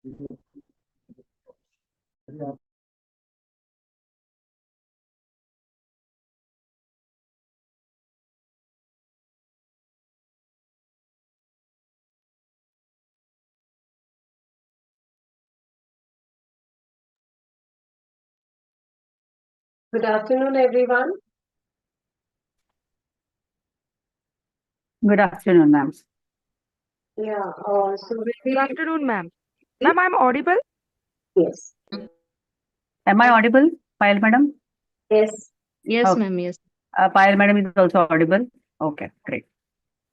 Good afternoon, everyone. Good afternoon, ma'am. Yeah, so we'll Good be, afternoon, ma'am. Ma'am, I'm audible? yes, Am I audible, Payal madam? yes. Yes, Okay. ma'am. Yes. Payal madam is also audible. Okay, great.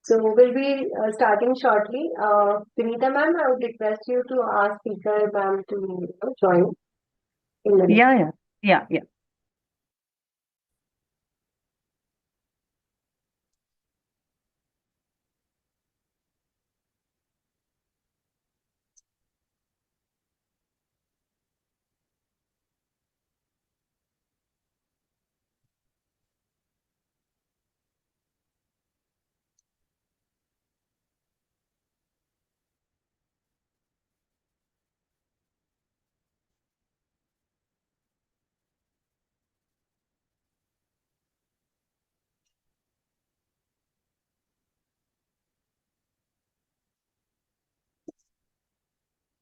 So we'll be starting shortly. Vinita ma'am, I would request you to ask speaker ma'am to join in the Yeah.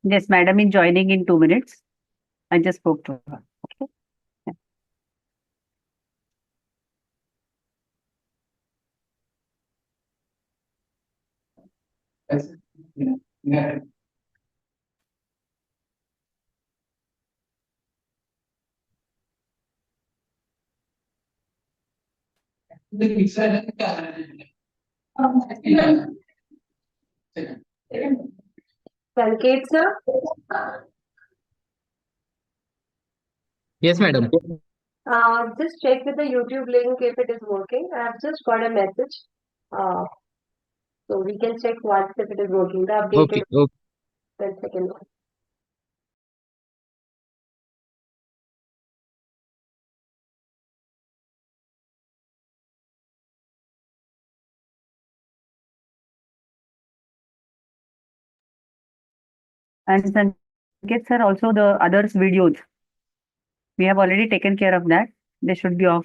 Yes, madam is joining in 2 minutes. I just spoke to her. Okay. Sanket sir, Yes, madam. just check with the YouTube link if it is working. I've just got a message. So we can check once if it is working. The updated Okay. 10-second one. And Sanket sir, also the others videos. We have already taken care of that. They should be off.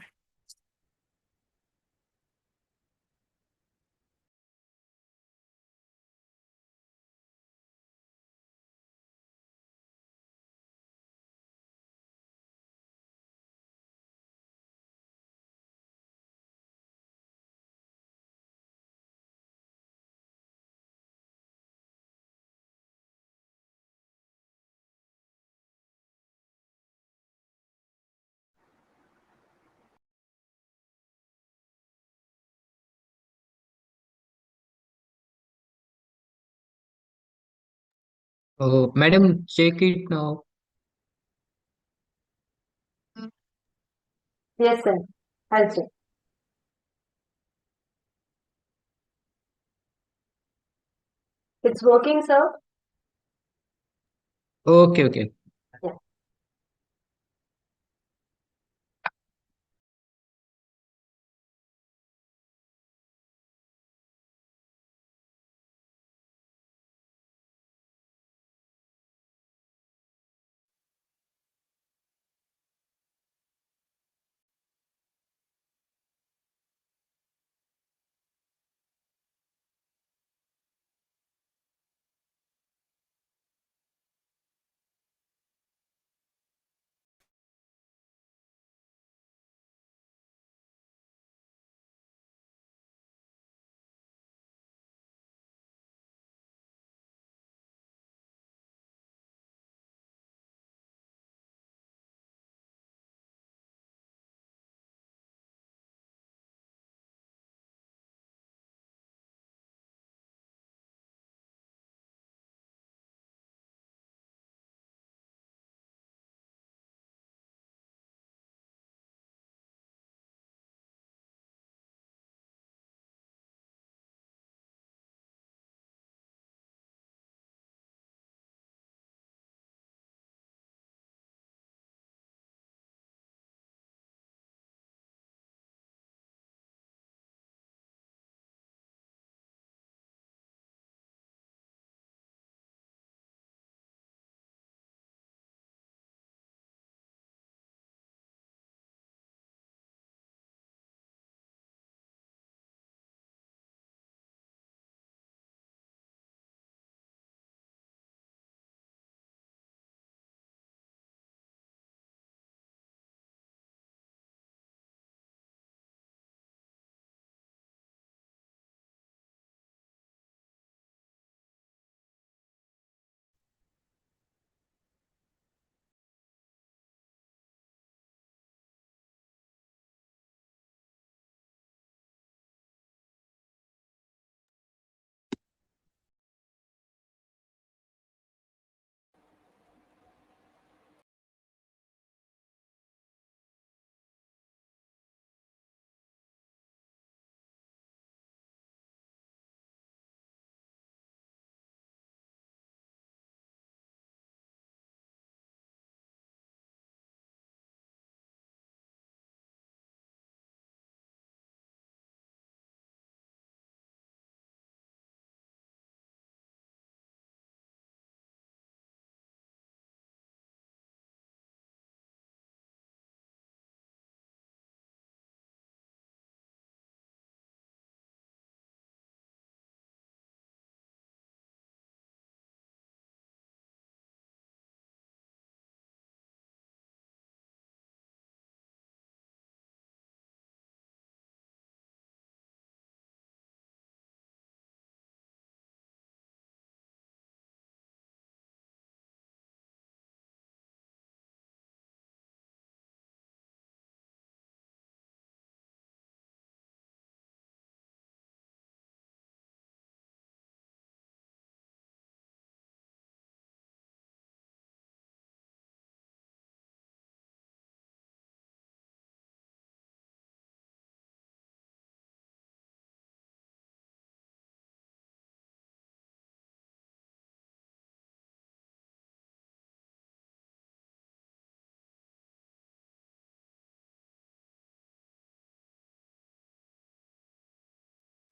Madam, check it now. Yes, sir. I'll check. It's working, sir. Okay. Yeah.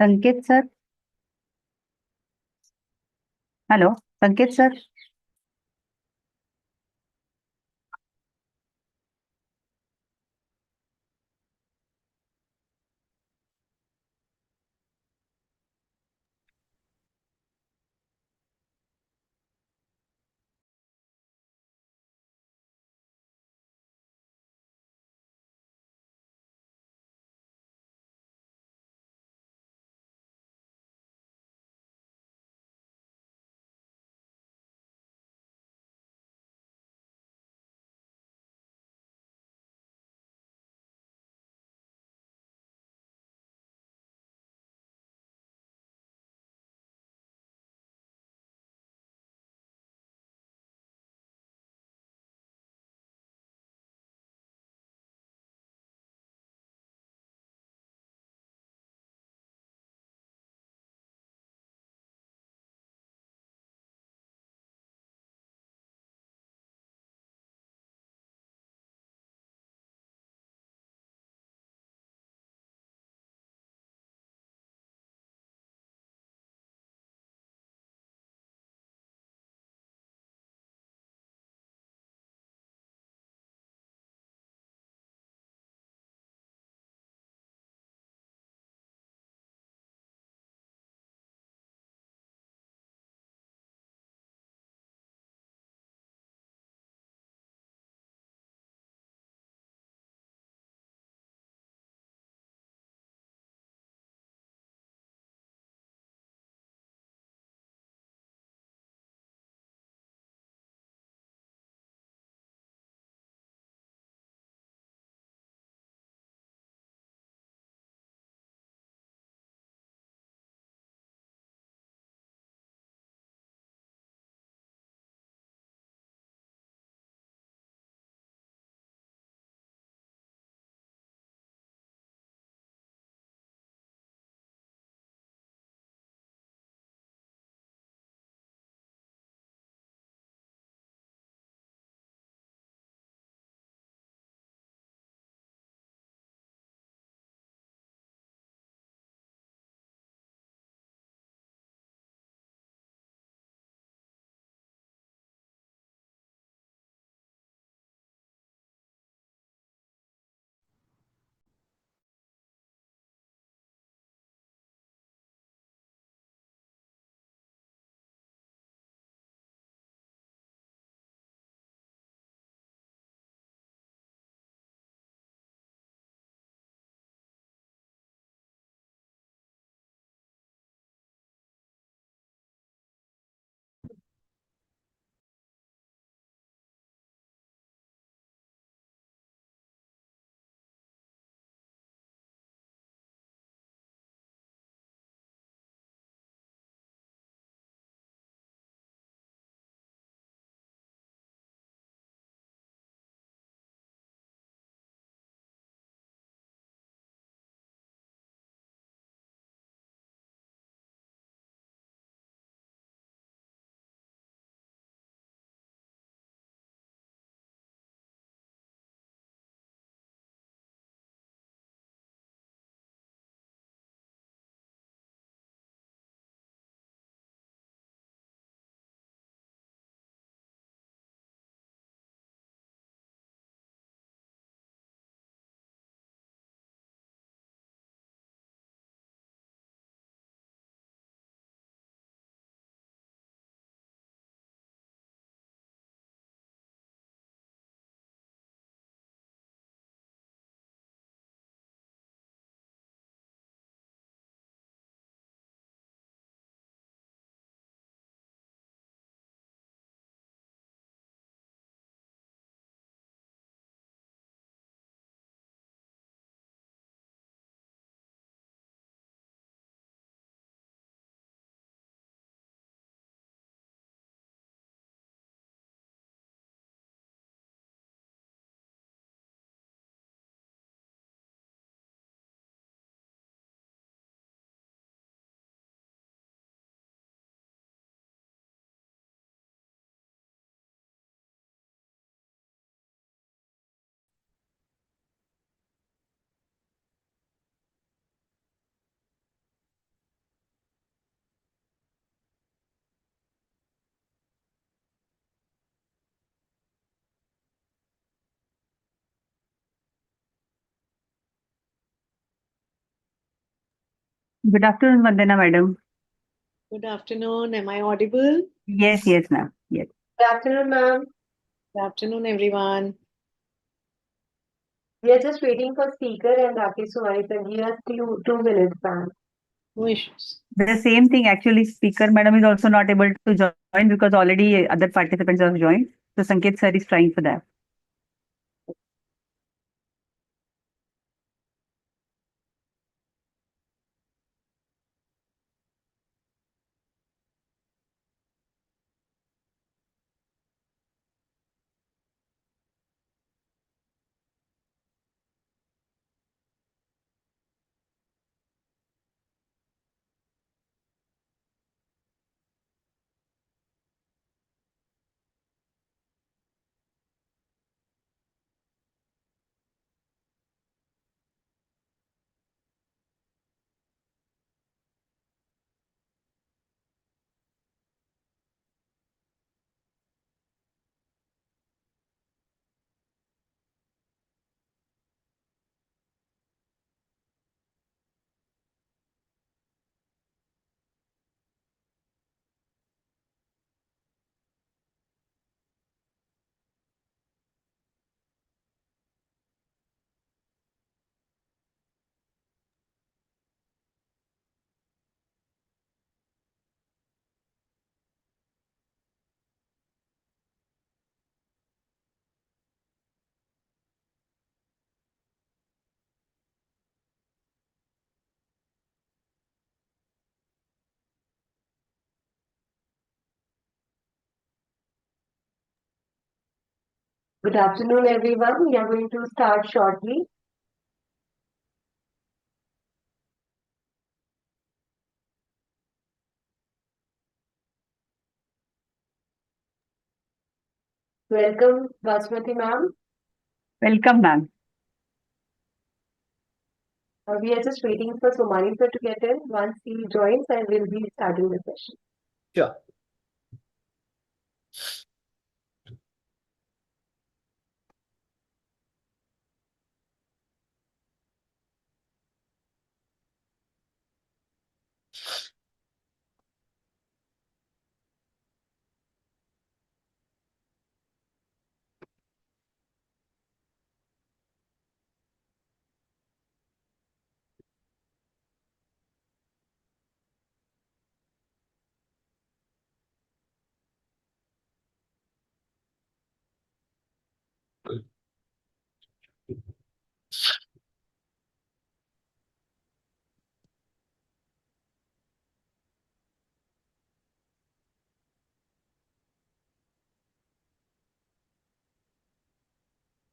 संकेत sir. Hello, संकेत sir. Good afternoon, Vandana madam. Good afternoon. Am I audible? Yes, ma'am. Yes. Good afternoon, ma'am. Good afternoon, everyone. We are just waiting for speaker and Rakesh Sumani sir. Give us 2 minutes, ma'am. No issues. The same thing actually, speaker madam is also not able to join because already other participants have joined. So Sanket sir is trying for that. Good afternoon, everyone. We are going to start shortly. Welcome, Basmati ma'am. Welcome, ma'am. We are just waiting for Somani sir to get in. Once he joins, I will be starting the session. Sure.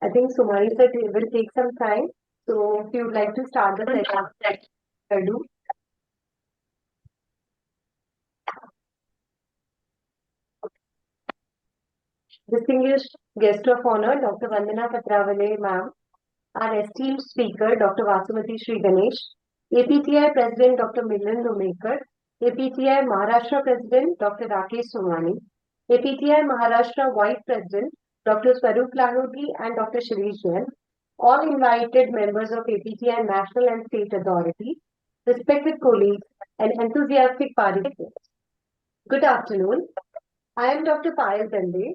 I think Somani sir will take some time. So if you would like to start the session, I do. Distinguished guest of honor, Dr. Vandana Patravale, ma'am. Our esteemed speaker, Dr. Vasumati Sri Ganesh. APTI President, Dr. Milind Umekar. APTI Maharashtra President, Dr. Rakesh Somani. APTI Maharashtra Vice President, Dr. Swaroop Lahoti and Dr. Shirish Jain. All invited members of APTI National and State Authority, respected colleagues, and enthusiastic participants. Good afternoon. I am Dr. Payal Dande.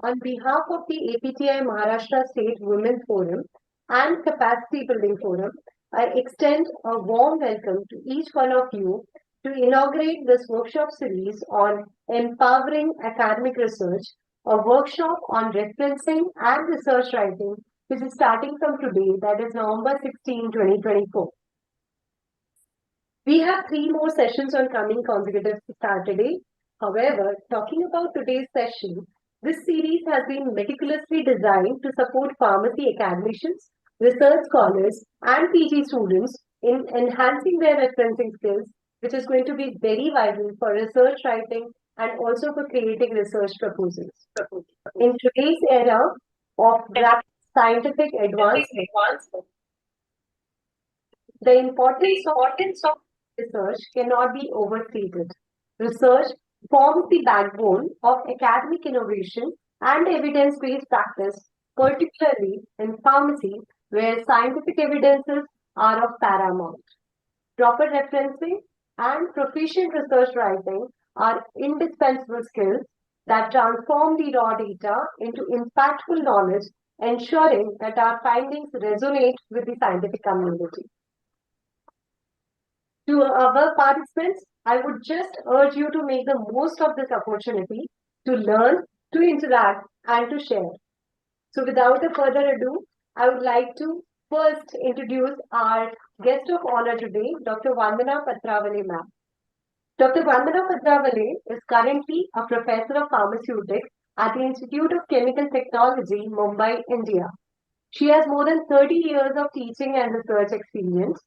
On behalf of the APTI Maharashtra State Women Forum and Capacity Building Forum, I extend a warm welcome to each one of you to inaugurate this workshop series on empowering academic research, a workshop on referencing and research writing, which is starting from today, that is November 16, 2024. We have 3 more sessions on coming consecutive Saturday. However, talking about today's session, this series has been meticulously designed to support pharmacy academicians, research scholars, and PG students in enhancing their referencing skills, which is going to be very vital for research writing and also for creating research proposals. In today's era of rapid scientific advancement, the importance of research cannot be overstated. Research forms the backbone of academic innovation and evidence-based practice, particularly in pharmacy, where scientific evidences are of paramount. Proper referencing and proficient research writing are indispensable skills that transform the raw data into impactful knowledge, ensuring that our findings resonate with the scientific community. To our participants, I would just urge you to make the most of this opportunity to learn, to interact, and to share. So without a further ado, I would like to first introduce our guest of honor today, Dr. Vandana Patravale ma'am. Dr. Vandana Patravale is currently a professor of pharmaceutics at the Institute of Chemical Technology, Mumbai, India. She has more than 30 years of teaching and research experience.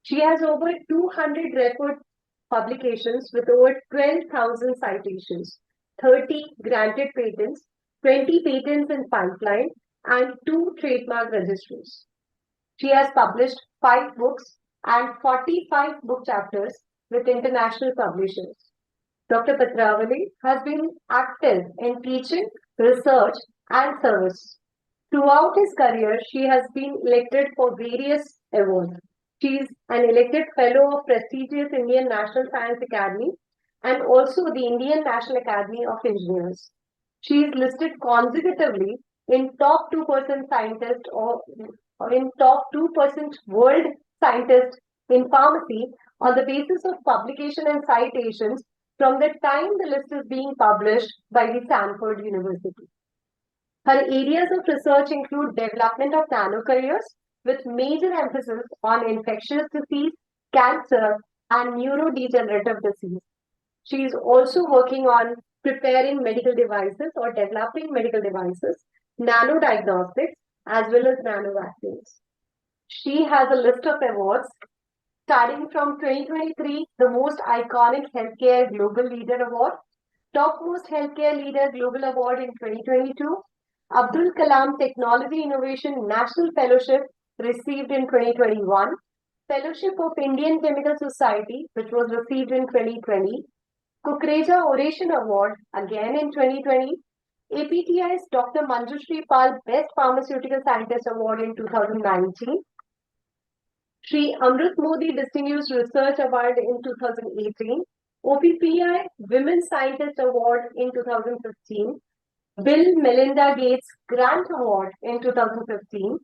She has over 200 record publications with over 12,000 citations, 30 granted patents, 20 patents in pipeline, and 2 trademark registries. She has published 5 books and 45 book chapters with international publishers. Dr. Patravale has been active in teaching, research, and service. Throughout his career, she has been elected for various awards. She is an elected fellow of prestigious Indian National Science Academy and also the Indian National Academy of Engineers. She is listed consecutively in top 2% scientist or in top 2% world scientist in pharmacy on the basis of publication and citations from the time the list is being published by the Stanford University. Her areas of research include development of nanocarriers with major emphasis on infectious disease, cancer, and neurodegenerative disease. She is also working on preparing medical devices or developing medical devices, nanodiagnostics, as well as nanovaccines. She has a list of awards starting from 2023, the Most Iconic Healthcare Global Leader Award, Topmost Healthcare Leader Global Award in 2022, Abdul Kalam Technology Innovation National Fellowship received in 2021, Fellowship of Indian Chemical Society, which was received in 2020, Kukreja Oration Award again in 2020, APTI's Dr. Manjushri Pal Best Pharmaceutical Scientist Award in 2019, Shri Amrit Modi Distinguished Research Award in 2018, OPPI Women Scientist Award in 2015, Bill Melinda Gates Grant Award in 2015,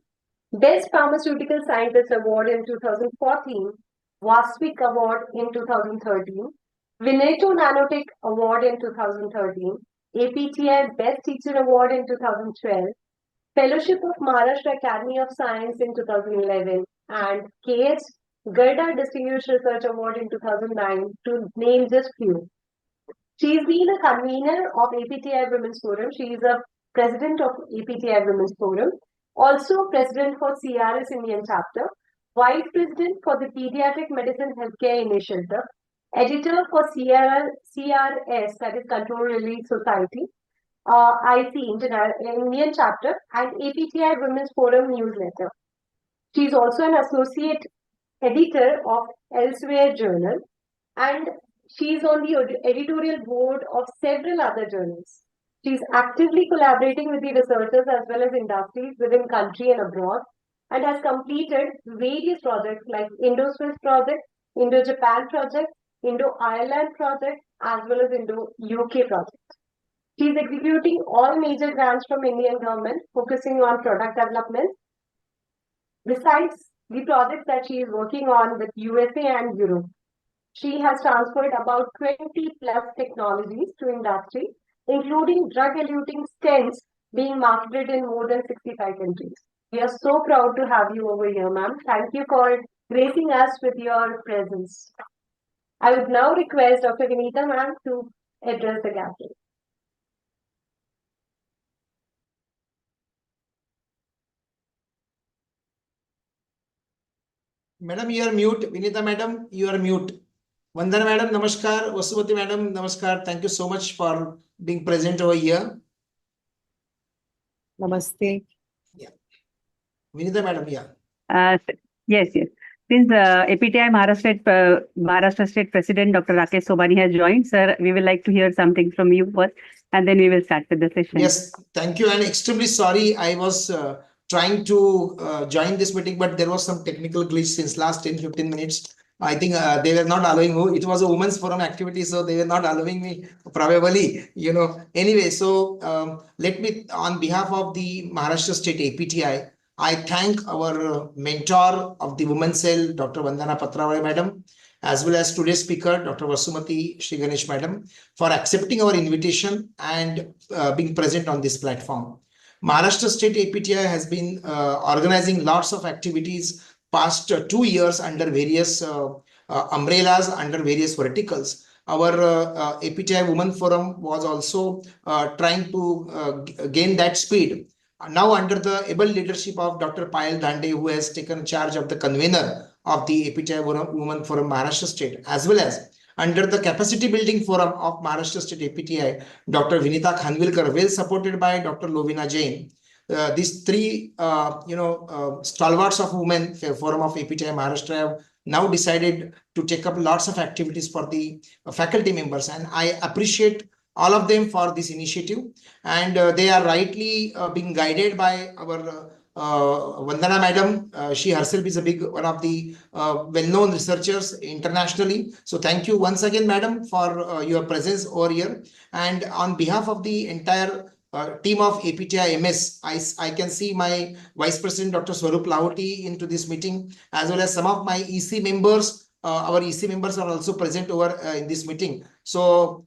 Best Pharmaceutical Scientist Award in 2014, Vasvik Award in 2013, Vineto Nanotech Award in 2013, APTI Best Teacher Award in 2012, Fellowship of Maharashtra Academy of Science in 2011, and KH Garda Distinguished Research Award in 2009, to name just few. She's been a convener of APTI Women's Forum. She is a president of APTI Women's Forum, also president for CRS Indian chapter, vice president for the Pediatric Medicine Healthcare Initiative, editor for CRS, that is Control Release Society, IC Indian chapter, and APTI Women's Forum newsletter. She is also an associate editor of Elsewhere Journal, and she is on the editorial board of several other journals. She is actively collaborating with the researchers as well as industries within country and abroad, and has completed various projects like Indo-Swiss project, Indo-Japan project, Indo-Ireland project, as well as Indo-UK project. She is executing all major grants from Indian government, focusing on product development. Besides the projects that she is working on with USA and Europe, she has transferred about 20 plus technologies to industry, including drug-eluting stents being marketed in more than 65 countries. We are so proud to have you over here, ma'am. Thank you for gracing us with your presence. I would now request Dr. Vinita ma'am to address the gathering. Madam, you are mute. Vinita madam, you are mute. Vandana madam, namaskar. Vasubati madam, namaskar. Thank you so much for being present over here. Namaste. Yeah. Vinita madam, yeah. Yes. Since APTI Maharashtra State President Dr. Rakesh Sobani has joined, sir, we will like to hear something from you first, and then we will start with the session. Yes, thank you. And extremely sorry, I was trying to join this meeting, but there was some technical glitch since last 10-15 minutes. I think they were not allowing. It was a women's forum activity, so they were not allowing me. Probably, Anyway, so let me, on behalf of the Maharashtra State APTI, I thank our mentor of the Women's Cell, Dr. Vandana Patrawale Madam, as well as today's speaker, Dr. Vasumati Sri Ganesh Madam, for accepting our invitation and being present on this platform. Maharashtra State APTI has been organizing lots of activities past 2 years under various umbrellas, under various verticals. Our APTI Women Forum was also trying to gain that speed. Now, under the able leadership of Dr. Payal Dande, who has taken charge of the convener of the APTI Women Forum Maharashtra State, as well as under the capacity building forum of Maharashtra State APTI, Dr. Vinita Khanvilkar, well supported by Dr. Lovina Jain. These three, stalwarts of women forum of APTI Maharashtra have now decided to take up lots of activities for the faculty members, and I appreciate all of them for this initiative. And they are rightly being guided by our Vandana Madam. She herself is one of the well-known researchers internationally. So thank you once again, Madam, for your presence over here. And on behalf of the entire team of APTI-MS, I can see my Vice President, Dr. Swarup Lahoti, into this meeting, as well as some of my EC members. Our EC members are also present over in this meeting. So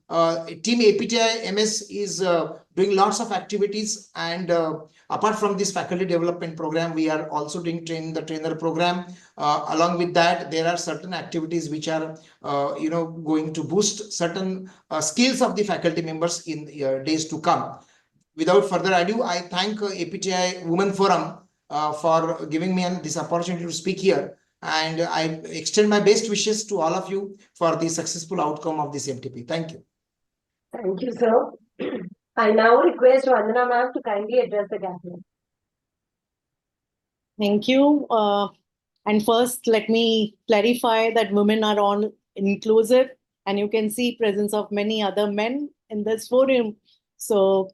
team APTI-MS is doing lots of activities, and apart from this faculty development program, we are also doing the trainer program. Along with that, there are certain activities which are going to boost certain skills of the faculty members in days to come. Without further ado, I thank APTI Women Forum for giving me this opportunity to speak here. And I extend my best wishes to all of you for the successful outcome of this MTP. Thank you. Thank you, sir. I now request Vandana ma'am to kindly address the gathering. Thank you. And first, let me clarify that women are all inclusive, and you can see presence of many other men in this forum. So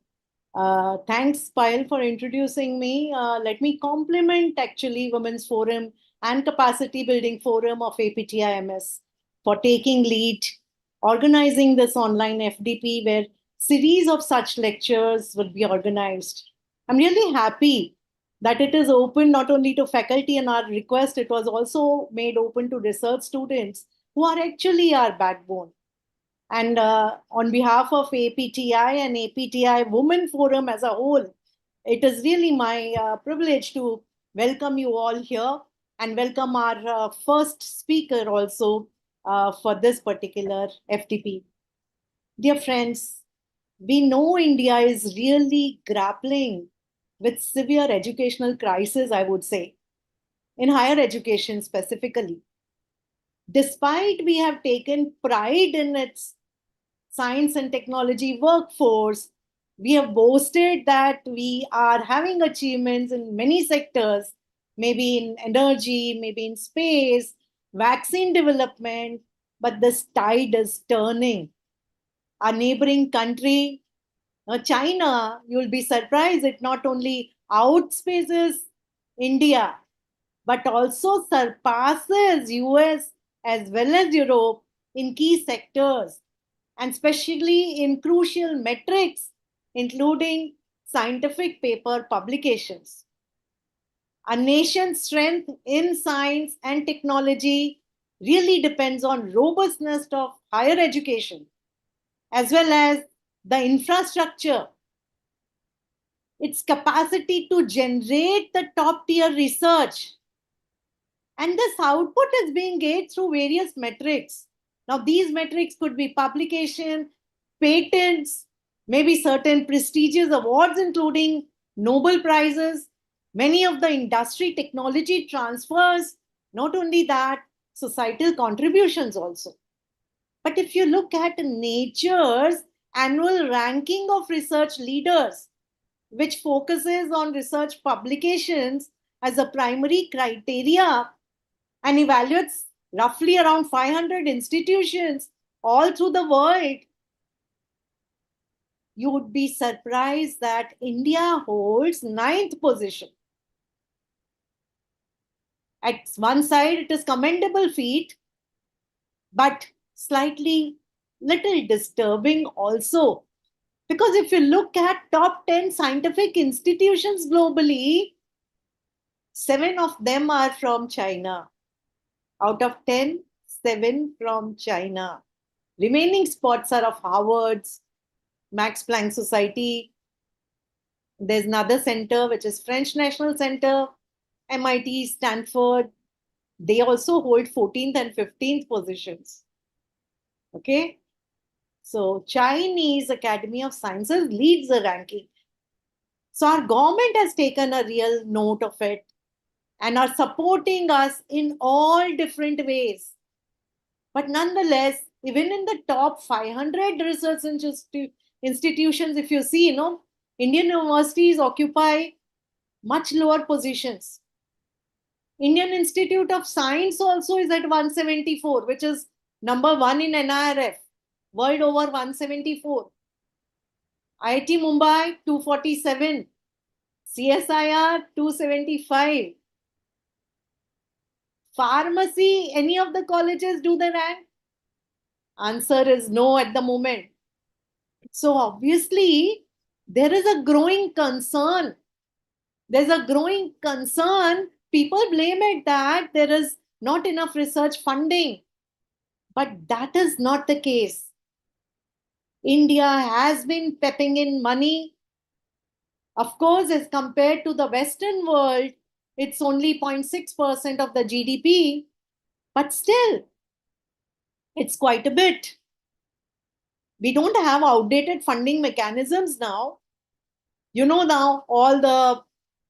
thanks, Payal, for introducing me. Let me compliment actually Women's Forum and Capacity Building Forum of APTI-MS for taking lead, organizing this online FDP where series of such lectures will be organized. I'm really happy that it is open not only to faculty, and our request, it was also made open to research students who are actually our backbone. And on behalf of APTI and APTI Women Forum as a whole, it is really my privilege to welcome you all here and welcome our first speaker also for this particular FDP. Dear friends, we know India is really grappling with severe educational crisis, I would say, in higher education specifically. Despite we have taken pride in its science and technology workforce, we have boasted that we are having achievements in many sectors, maybe in energy, maybe in space, vaccine development, but this tide is turning. Our neighboring country, China, you'll be surprised, it not only outspaces India, but also surpasses US as well as Europe in key sectors, and especially in crucial metrics, including scientific paper publications. A nation's strength in science and technology really depends on robustness of higher education, as well as the infrastructure, its capacity to generate the top tier research. And this output is being gauged through various metrics. Now, these metrics could be publication, patents, maybe certain prestigious awards, including Nobel Prizes, many of the industry technology transfers, not only that, societal contributions also. But if you look at Nature's annual ranking of research leaders, which focuses on research publications as a primary criteria and evaluates roughly around 500 institutions all through the world, you would be surprised that India holds 9th position. At one side, it is commendable feat, but slightly little disturbing also. Because if you look at top 10 scientific institutions globally, 7 of them are from China. Out of 10, 7 from China. Remaining spots are of Harvard's, Max Planck Society. There's another center, which is French National Center, MIT, Stanford. They also hold 14th and 15th positions. Okay. So Chinese Academy of Sciences leads the ranking. So our government has taken a real note of it and are supporting us in all different ways. But nonetheless, even in the top 500 research institutions, if you see, Indian universities occupy much lower positions. Indian Institute of Science also is at 174, which is number 1 in NIRF, world over 174. IIT Mumbai, 247. CSIR, 275. Pharmacy, any of the colleges do the rank? Answer is no at the moment. So obviously, there is a growing concern. There's a growing concern. People blame it that there is not enough research funding. But that is not the case. India has been pepping in money. Of course, as compared to the Western world, it's only 0.6% of the GDP, but still, it's quite a bit. We don't have outdated funding mechanisms now. Now all the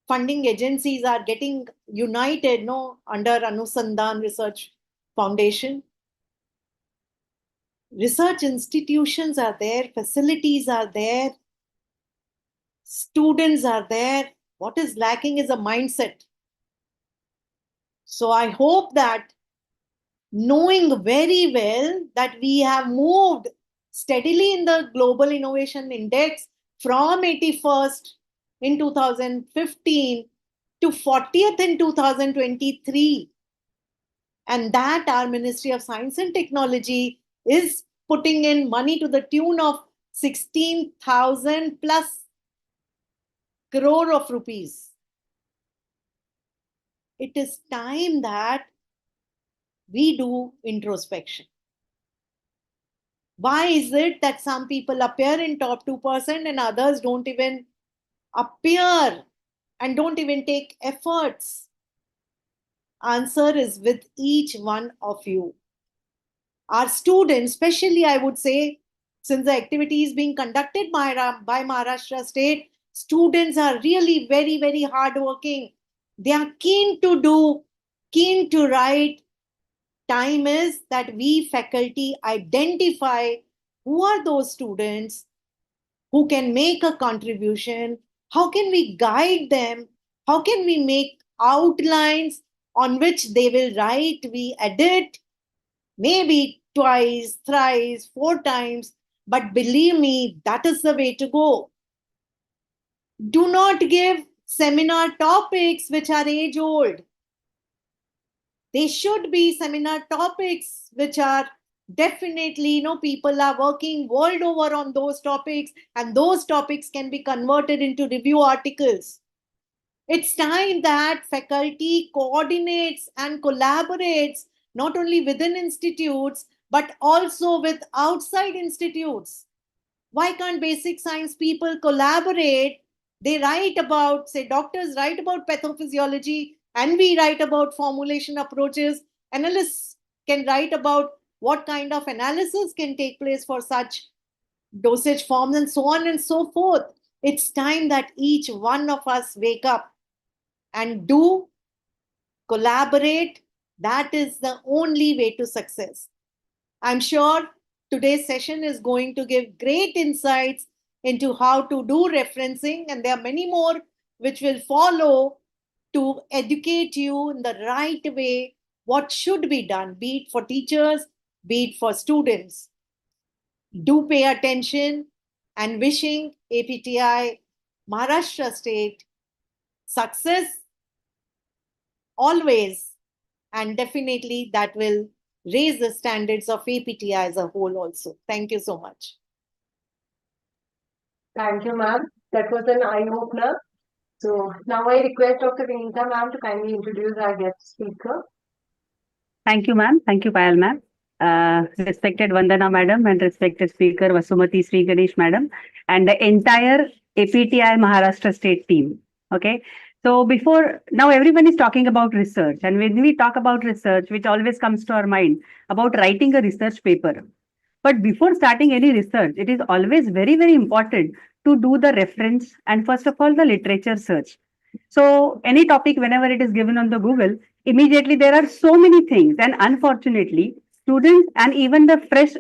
funding agencies are getting united, under Anusandhan Research Foundation. Research institutions are there, facilities are there, students are there. What is lacking is a mindset. So I hope that, knowing very well that we have moved steadily in the Global Innovation Index from 81st in 2015 to 40th in 2023, and that our Ministry of Science and Technology is putting in money to the tune of 16,000 plus crore of rupees. It is time that we do introspection. Why is it that some people appear in top 2% and others don't even appear and don't even take efforts? Answer is with each one of you. Our students, especially I would say, since the activity is being conducted by Maharashtra State, students are really very, very hardworking. They are keen to do, keen to write. Time is that we faculty identify who are those students who can make a contribution. How can we guide them? How can we make outlines on which they will write? We edit, maybe twice, thrice, 4 times. But believe me, that is the way to go. Do not give seminar topics which are age old. They should be seminar topics which are definitely, people are working world over on those topics, and those topics can be converted into review articles. It's time that faculty coordinates and collaborates not only within institutes, but also with outside institutes. Why can't basic science people collaborate? They write about, say, doctors write about pathophysiology, and we write about formulation approaches. Analysts can write about what kind of analysis can take place for such dosage forms and so on and so forth. It's time that each one of us wake up and do collaborate. That is the only way to success. I'm sure today's session is going to give great insights into how to do referencing, and there are many more which will follow to educate you in the right way what should be done, be it for teachers, be it for students. Do pay attention, and wishing APTI Maharashtra State success always, and definitely that will raise the standards of APTI as a whole also. Thank you so much. Thank you, ma'am. That was an eye-opener. So now I request Dr. Vinita ma'am to kindly introduce our guest speaker. Thank you, ma'am. Thank you, Payal ma'am. Respected Vandana madam and respected speaker Vasumati Sri Ganesh madam and the entire APTI Maharashtra state team. Okay. So before now everyone is talking about research, and when we talk about research, which always comes to our mind about writing a research paper. But before starting any research, it is always very, very important to do the reference and first of all the literature search. So any topic, whenever it is given on the Google, immediately there are so many things, and unfortunately students and even the fresh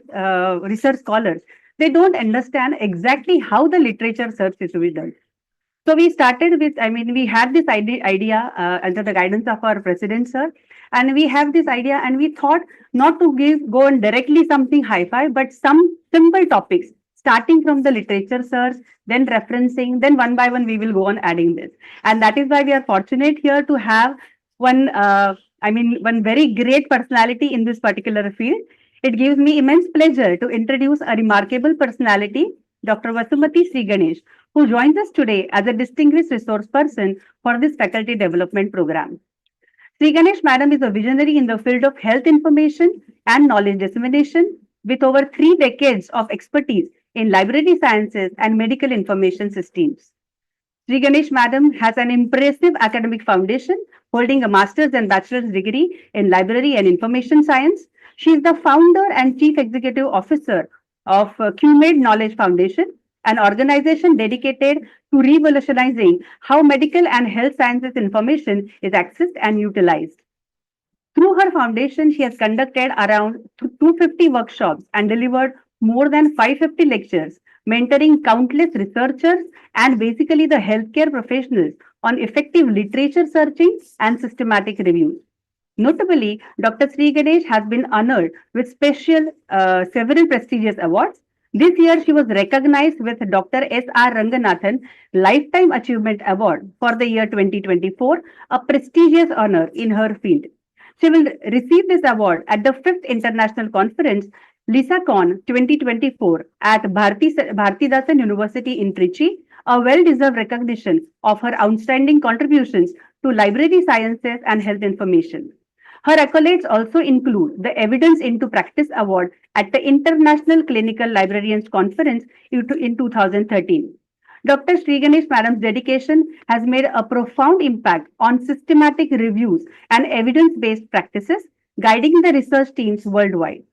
research scholars, they don't understand exactly how the literature search is to be done. So we started with, I mean, we had this idea under the guidance of our president, sir, and we have this idea, and we thought not to go on directly something hi-fi, but some simple topics, starting from the literature search, then referencing, then one by one we will go on adding this, and that is why we are fortunate here to have one, one very great personality in this particular field. It gives me immense pleasure to introduce a remarkable personality, Dr. Vasumati Sri Ganesh, who joins us today as a distinguished resource person for this faculty development program. Sri Ganesh Madam is a visionary in the field of health information and knowledge dissemination with over 3 decades of expertise in library sciences and medical information systems. Sri Ganesh Madam has an impressive academic foundation, holding a master's and bachelor's degree in library and information science. She is the founder and chief executive officer of QMed Knowledge Foundation, an organization dedicated to revolutionizing how medical and health sciences information is accessed and utilized. Through her foundation, she has conducted around 250 workshops and delivered more than 550 lectures, mentoring countless researchers and basically the healthcare professionals on effective literature searching and systematic reviews. Notably, Dr. Sri Ganesh has been honored with several prestigious awards. This year, she was recognized with Dr. S.R. Ranganathan Lifetime Achievement Award for the year 2024, a prestigious honor in her field. She will receive this award at the 5th International Conference, LISACon 2024 at Bhartidasan University in Trichy, a well-deserved recognition of her outstanding contributions to library sciences and health information. Her accolades also include the Evidence into Practice Award at the International Clinical Librarians Conference in 2013. Dr. Sri Ganesh Madam's dedication has made a profound impact on systematic reviews and evidence-based practices, guiding the research teams worldwide.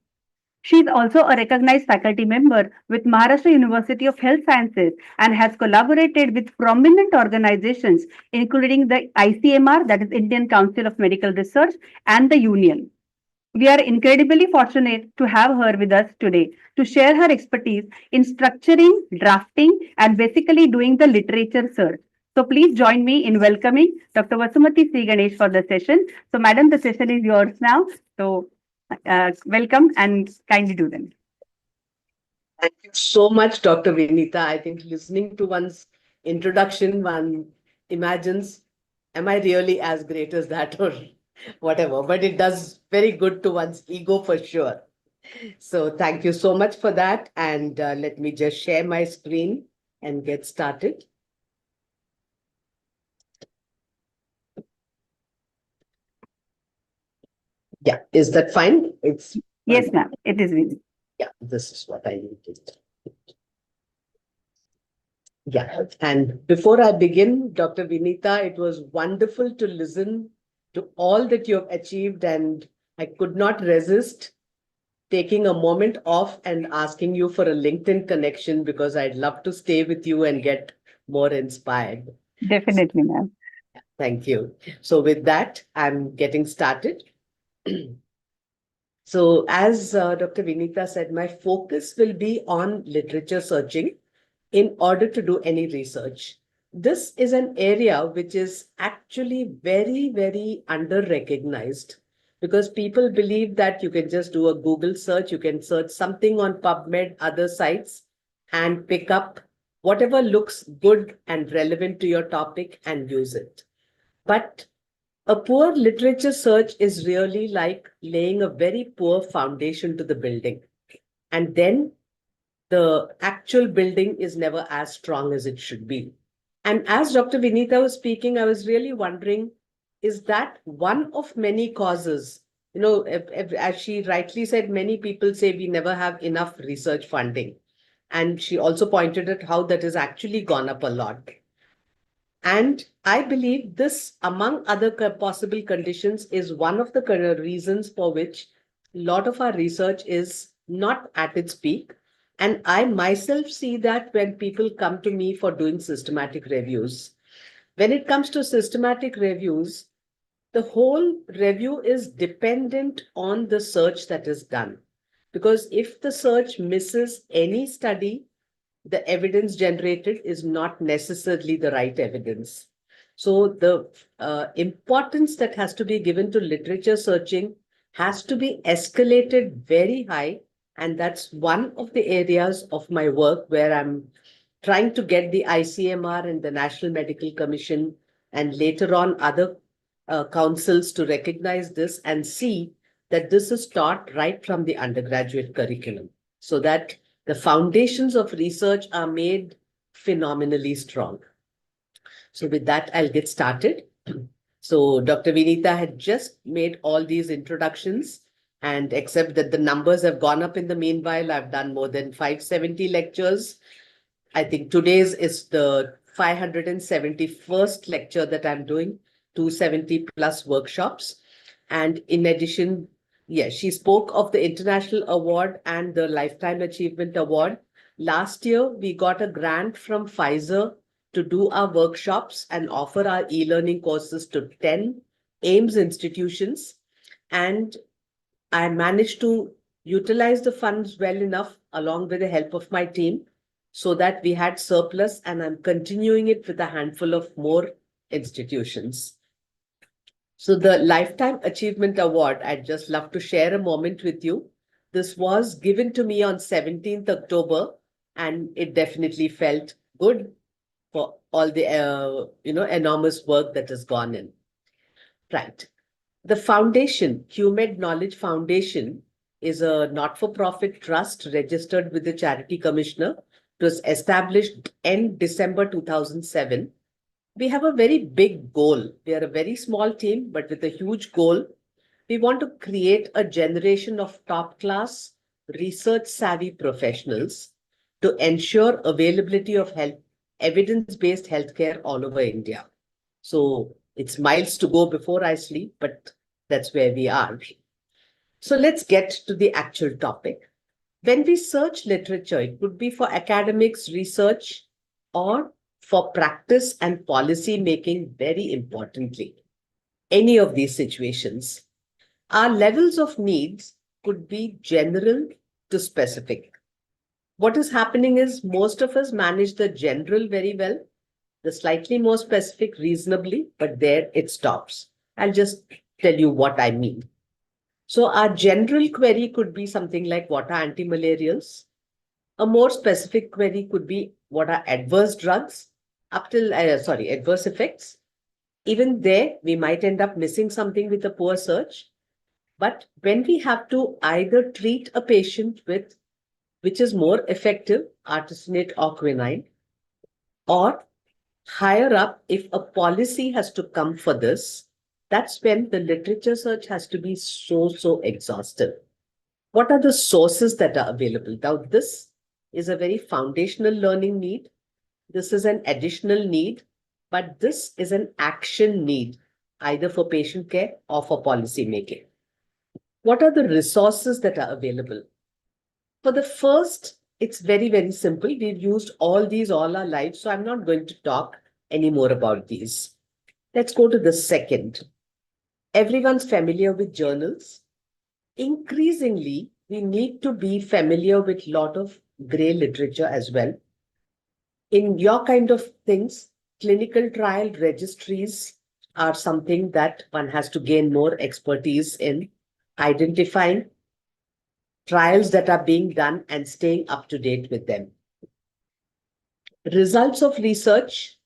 She is also a recognized faculty member with Maharashtra University of Health Sciences and has collaborated with prominent organizations, including the ICMR, that is Indian Council of Medical Research, and the Union. We are incredibly fortunate to have her with us today to share her expertise in structuring, drafting, and basically doing the literature search. So please join me in welcoming Dr. Vasumati Sri Ganesh for the session. So madam, the session is yours now. So welcome and kindly do them. Thank you so much, Dr. Vinita. I think listening to one's introduction, one imagines, am I really as great as that or whatever? But it does very good to one's ego for sure. So thank you so much for that. And let me just share my screen and get started. Yeah, is that fine? It's Yes, ma'am. It is visible. Yeah, this is what I needed. Yeah, and before I begin, Dr. Vinita, it was wonderful to listen to all that you have achieved, and I could not resist taking a moment off and asking you for a LinkedIn connection because I'd love to stay with you and get more inspired. Definitely, ma'am. Thank you. So with that, I'm getting started. So as Dr. Vinita said, my focus will be on literature searching in order to do any research. This is an area which is actually very, very under-recognized because people believe that you can just do a Google search, you can search something on PubMed, other sites, and pick up whatever looks good and relevant to your topic and use it. But A poor literature search is really like laying a very poor foundation to the building. And then the actual building is never as strong as it should be. And as Dr. Vinita was speaking, I was really wondering, is that one of many causes? As she rightly said, many people say we never have enough research funding. And she also pointed at how that has actually gone up a lot. And I believe this, among other possible conditions, is one of the reasons for which a lot of our research is not at its peak. And I myself see that when people come to me for doing systematic reviews. When it comes to systematic reviews, the whole review is dependent on the search that is done. Because if the search misses any study, the evidence generated is not necessarily the right evidence. So the importance that has to be given to literature searching has to be escalated very high. And that's one of the areas of my work where I'm trying to get the ICMR and the National Medical Commission and later on other councils to recognize this and see that this is taught right from the undergraduate curriculum so that the foundations of research are made phenomenally strong. So with that, I'll get started. So Dr. Vinita had just made all these introductions, and except that the numbers have gone up in the meanwhile, I've done more than 570 lectures. I think today's is the 571st lecture that I'm doing, 270 plus workshops. And in addition, yes, she spoke of the International Award and the Lifetime Achievement Award. Last year, we got a grant from Pfizer to do our workshops and offer our e-learning courses to 10 AIMS institutions. And I managed to utilize the funds well enough along with the help of my team so that we had surplus, and I'm continuing it with a handful of more institutions. So the Lifetime Achievement Award, I'd just love to share a moment with you. This was given to me on 17th October, and it definitely felt good for all the enormous work that has gone in. Right. The foundation, QMed Knowledge Foundation, is a not-for-profit trust registered with the Charity Commissioner. It was established in December 2007. We have a very big goal. We are a very small team, but with a huge goal. We want to create a generation of top-class, research-savvy professionals to ensure availability of evidence-based healthcare all over India. So it's miles to go before I sleep, but that's where we are. So let's get to the actual topic. When we search literature, it could be for academics, research, or for practice and policy making, very importantly. Any of these situations, our levels of needs could be general to specific. What is happening is most of us manage the general very well, the slightly more specific reasonably, but there it stops. I'll just tell you what I mean. So our general query could be something like what are antimalarials? A more specific query could be what are adverse drugs? Adverse effects. Even there, we might end up missing something with a poor search. But when we have to either treat a patient with which is more effective, artesunate or quinine, or higher up, if a policy has to come for this, that's when the literature search has to be so exhaustive. What are the sources that are available? Now, this is a very foundational learning need. This is an additional need, but this is an action need, either for patient care or for policy making. What are the resources that are available? For the first, it's very simple. We've used all these all our lives, so I'm not going to talk any more about these. Let's go to the second. Everyone's familiar with journals. Increasingly, we need to be familiar with a lot of gray literature as well. In your kind of things, clinical trial registries are something that one has to gain more expertise in identifying trials that are being done and staying up to date with them. Results of research,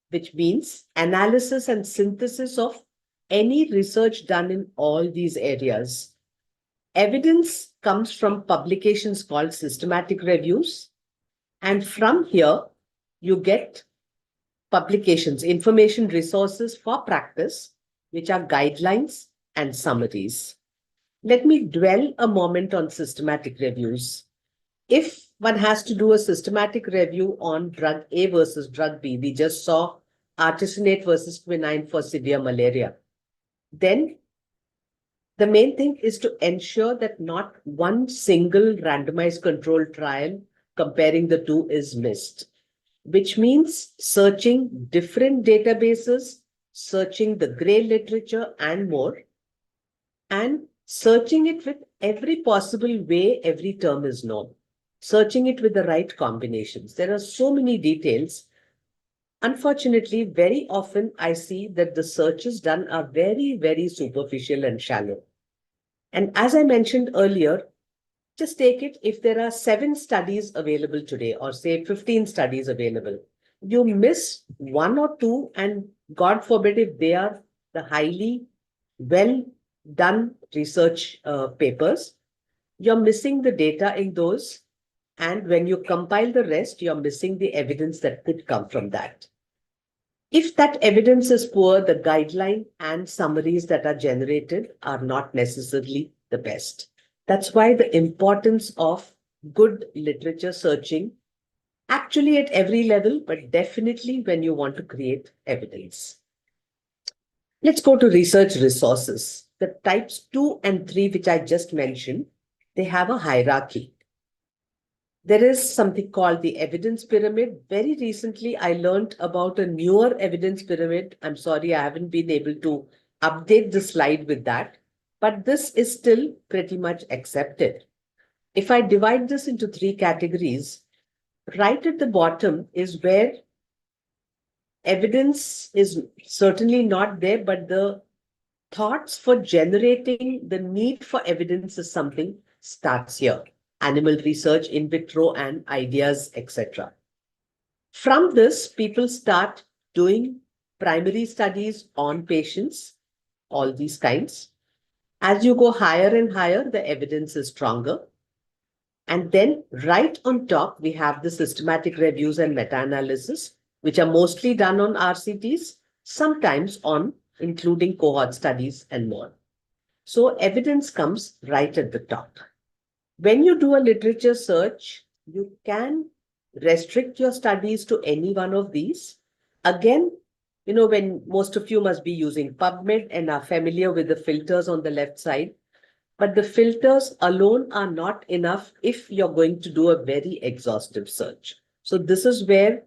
which means analysis and synthesis of any research done in all these areas, evidence comes from publications called systematic reviews. And from here, you get publications, information resources for practice, which are guidelines and summaries. Let me dwell a moment on systematic reviews. If one has to do a systematic review on drug A versus drug B, we just saw artesunate versus quinine for severe malaria, then the main thing is to ensure that not one single randomized controlled trial comparing the two is missed, which means searching different databases, searching the gray literature and more, and searching it with every possible way every term is known, searching it with the right combinations. There are so many details. Unfortunately, very often I see that the searches done are very, very superficial and shallow. And as I mentioned earlier, just take it, if there are 7 studies available today, or say 15 studies available, you miss 1 or 2, and God forbid if they are the highly well done research papers, you're missing the data in those. And when you compile the rest, you're missing the evidence that could come from that. If that evidence is poor, the guideline and summaries that are generated are not necessarily the best. That's why the importance of good literature searching, actually at every level, but definitely when you want to create evidence. Let's go to research resources. The types 2 and 3, which I just mentioned, they have a hierarchy. There is something called the evidence pyramid. Very recently, I learned about a newer evidence pyramid. I'm sorry, I haven't been able to update the slide with that, but this is still pretty much accepted. If I divide this into 3 categories, right at the bottom is where evidence is certainly not there, but the thoughts for generating the need for evidence is something starts here. Animal research, in vitro, and ideas, etc. From this, people start doing primary studies on patients, all these kinds. As you go higher and higher, the evidence is stronger. And then right on top, we have the systematic reviews and meta-analysis, which are mostly done on RCTs, sometimes on including cohort studies and more. So evidence comes right at the top. When you do a literature search, you can restrict your studies to any one of these. Again, when most of you must be using PubMed and are familiar with the filters on the left side, but the filters alone are not enough if you're going to do a very exhaustive search. So this is where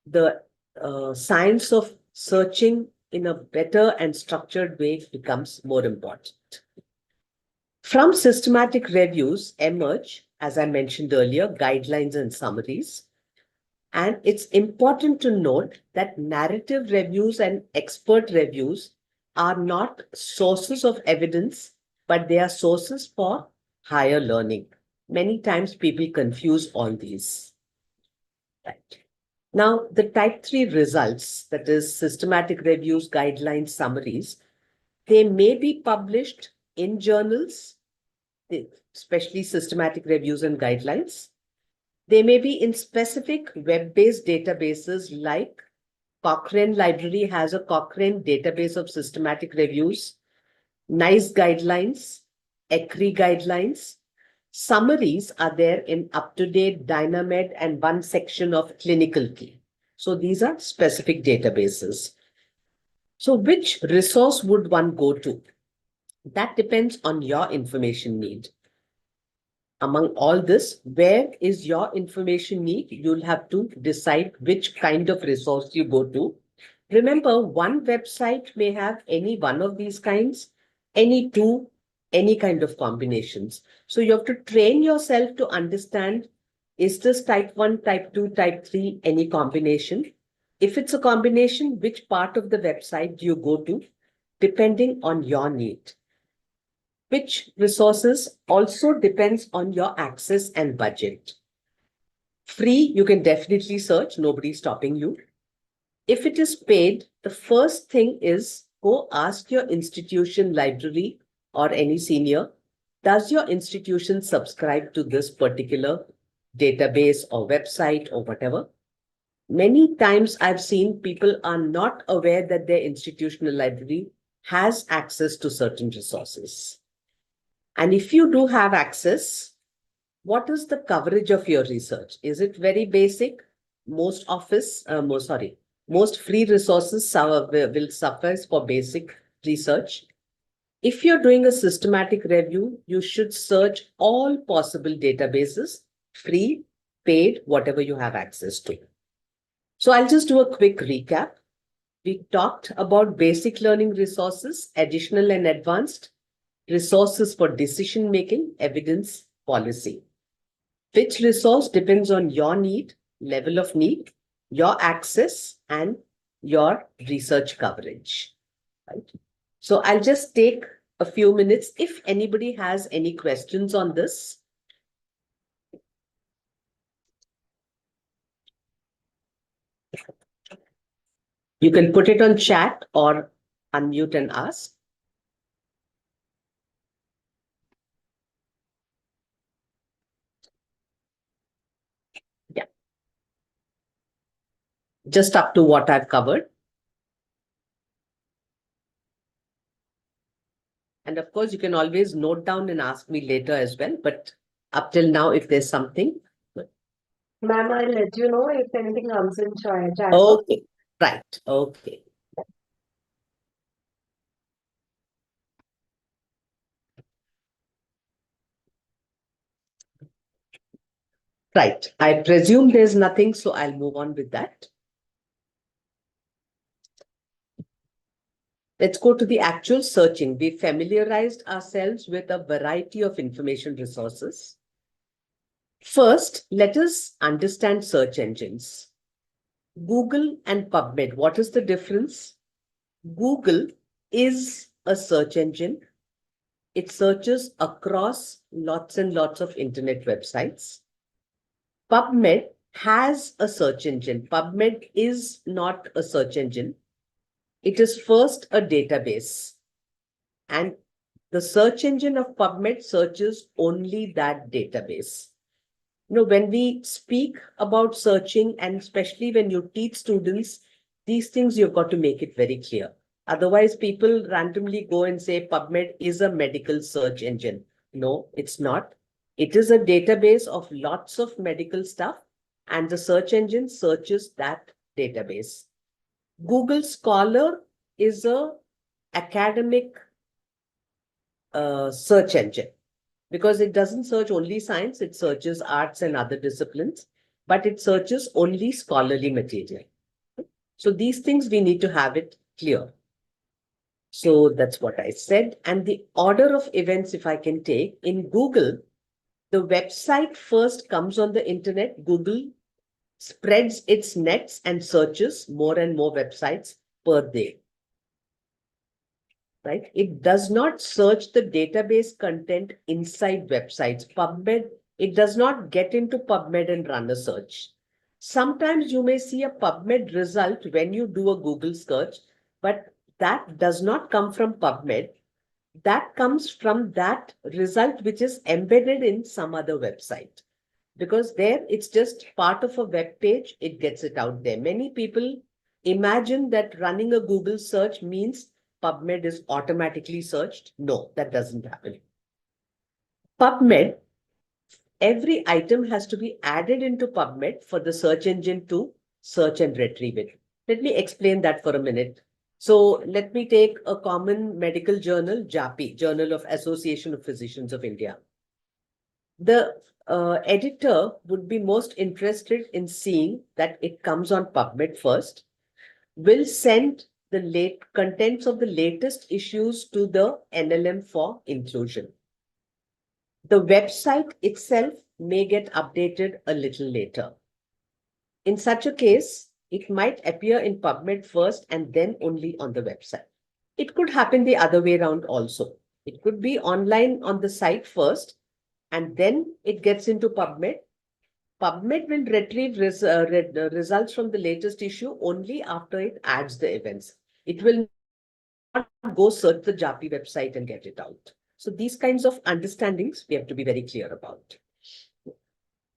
the science of searching in a better and structured way becomes more important. From systematic reviews emerge, as I mentioned earlier, guidelines and summaries. And it's important to note that narrative reviews and expert reviews are not sources of evidence, but they are sources for higher learning. Many times people confuse all these. Right. Now, the type 3 results, that is systematic reviews, guidelines, summaries, they may be published in journals, especially systematic reviews and guidelines. They may be in specific web-based databases like Cochrane Library has a Cochrane database of systematic reviews, NICE guidelines, ECRI guidelines. Summaries are there in UpToDate, Dynamed, and one section of Clinical Key. So these are specific databases. So which resource would one go to? That depends on your information need. Among all this, where is your information need? You'll have to decide which kind of resource you go to. Remember, one website may have any one of these kinds, any two, any kind of combinations. So you have to train yourself to understand, is this type 1, type 2, type 3, any combination? If it's a combination, which part of the website do you go to, depending on your need? Which resources also depends on your access and budget. Free, you can definitely search, nobody's stopping you. If it is paid, the first thing is go ask your institution library or any senior, does your institution subscribe to this particular database or website or whatever? Many times I've seen people are not aware that their institutional library has access to certain resources. And if you do have access, what is the coverage of your research? Is it very basic? Most free resources will suffice for basic research. If you're doing a systematic review, you should search all possible databases, free, paid, whatever you have access to. So I'll just do a quick recap. We talked about basic learning resources, additional and advanced, resources for decision making, evidence, policy. Which resource depends on your need, level of need, your access, and your research coverage. Right? So I'll just take a few minutes if anybody has any questions on this. You can put it on chat or unmute and ask. Yeah. Just up to what I've covered. And of course, you can always note down and ask me later as well. But up till now, if there's something. Ma'am, I'll let you know if anything comes in chat. Okay, right. Okay. Right. I presume there's nothing, so I'll move on with that. Let's go to the actual searching. We familiarized ourselves with a variety of information resources. First, let us understand search engines. Google and PubMed, what is the difference? Google is a search engine. It searches across lots and lots of internet websites. PubMed has a search engine. PubMed is not a search engine. It is first a database. And the search engine of PubMed searches only that database. When we speak about searching, and especially when you teach students, these things you've got to make it very clear. Otherwise, people randomly go and say PubMed is a medical search engine. No, it's not. It is a database of lots of medical stuff, and the search engine searches that database. Google Scholar is a academic search engine because it doesn't search only science, it searches arts and other disciplines, but it searches only scholarly material. So these things we need to have it clear. So that's what I said. And the order of events, if I can take, in Google, the website first comes on the internet. Google spreads its nets and searches more and more websites per day. Right? It does not search the database content inside websites. PubMed, it does not get into PubMed and run a search. Sometimes you may see a PubMed result when you do a Google search, but that does not come from PubMed. That comes from that result which is embedded in some other website. Because there it's just part of a web page, it gets it out there. Many people imagine that running a Google search means PubMed is automatically searched. No, that doesn't happen. PubMed, every item has to be added into PubMed for the search engine to search and retrieve it. Let me explain that for a minute. So let me take a common medical journal, JAPI, Journal of Association of Physicians of India. The editor would be most interested in seeing that it comes on PubMed first, will send the contents of the latest issues to the NLM for inclusion. The website itself may get updated a little later. In such a case, it might appear in PubMed first and then only on the website. It could happen the other way around also. It could be online on the site first, and then it gets into PubMed. PubMed will retrieve results from the latest issue only after it adds the events. It will go search the JAPI website and get it out. So these kinds of understandings we have to be very clear about.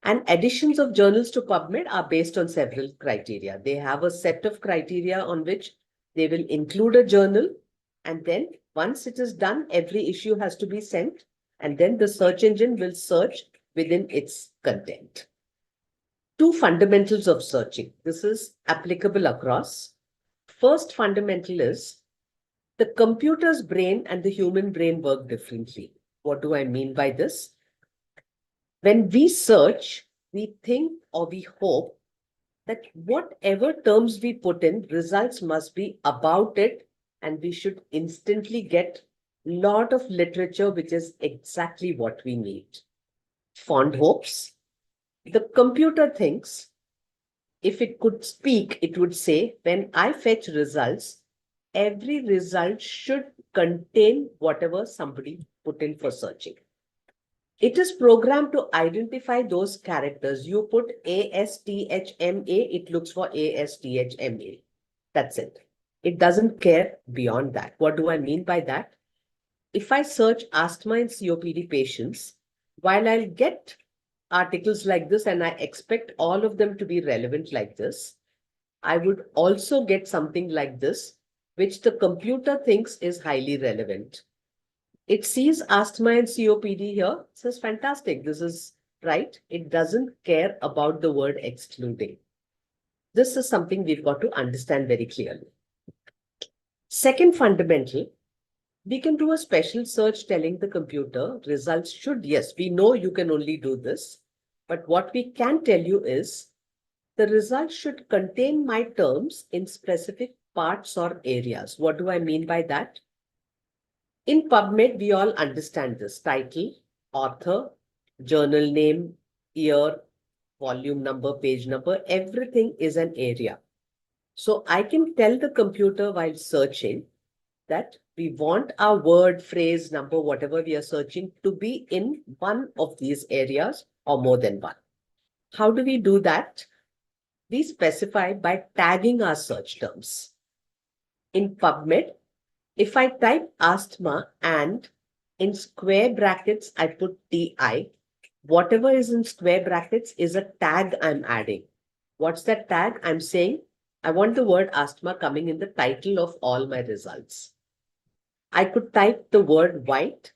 And additions of journals to PubMed are based on several criteria. They have a set of criteria on which they will include a journal. And then once it is done, every issue has to be sent. And then the search engine will search within its content. Two fundamentals of searching. This is applicable across. First fundamental is the computer's brain and the human brain work differently. What do I mean by this? When we search, we think or we hope that whatever terms we put in, results must be about it, and we should instantly get a lot of literature which is exactly what we need. Fond hopes. The computer thinks if it could speak, it would say, when I fetch results, every result should contain whatever somebody put in for searching. It is programmed to identify those characters. You put ASTHMA, it looks for ASTHMA. That's it. It doesn't care beyond that. What do I mean by that? If I search asthma and COPD patients, while I'll get articles like this and I expect all of them to be relevant like this, I would also get something like this, which the computer thinks is highly relevant. It sees asthma and COPD here, says fantastic, this is right. It doesn't care about the word excluding. This is something we've got to understand very clearly. Second fundamental, we can do a special search telling the computer results should, yes, we know you can only do this, but what we can tell you is the results should contain my terms in specific parts or areas. What do I mean by that? In PubMed, we all understand this: title, author, journal name, year, volume number, page number, everything is an area. So I can tell the computer while searching that we want our word, phrase, number, whatever we are searching to be in one of these areas or more than one. How do we do that? We specify by tagging our search terms. In PubMed, if I type asthma and in square brackets, I put TI, whatever is in square brackets is a tag I'm adding. What's that tag? I'm saying I want the word asthma coming in the title of all my results. I could type the word white,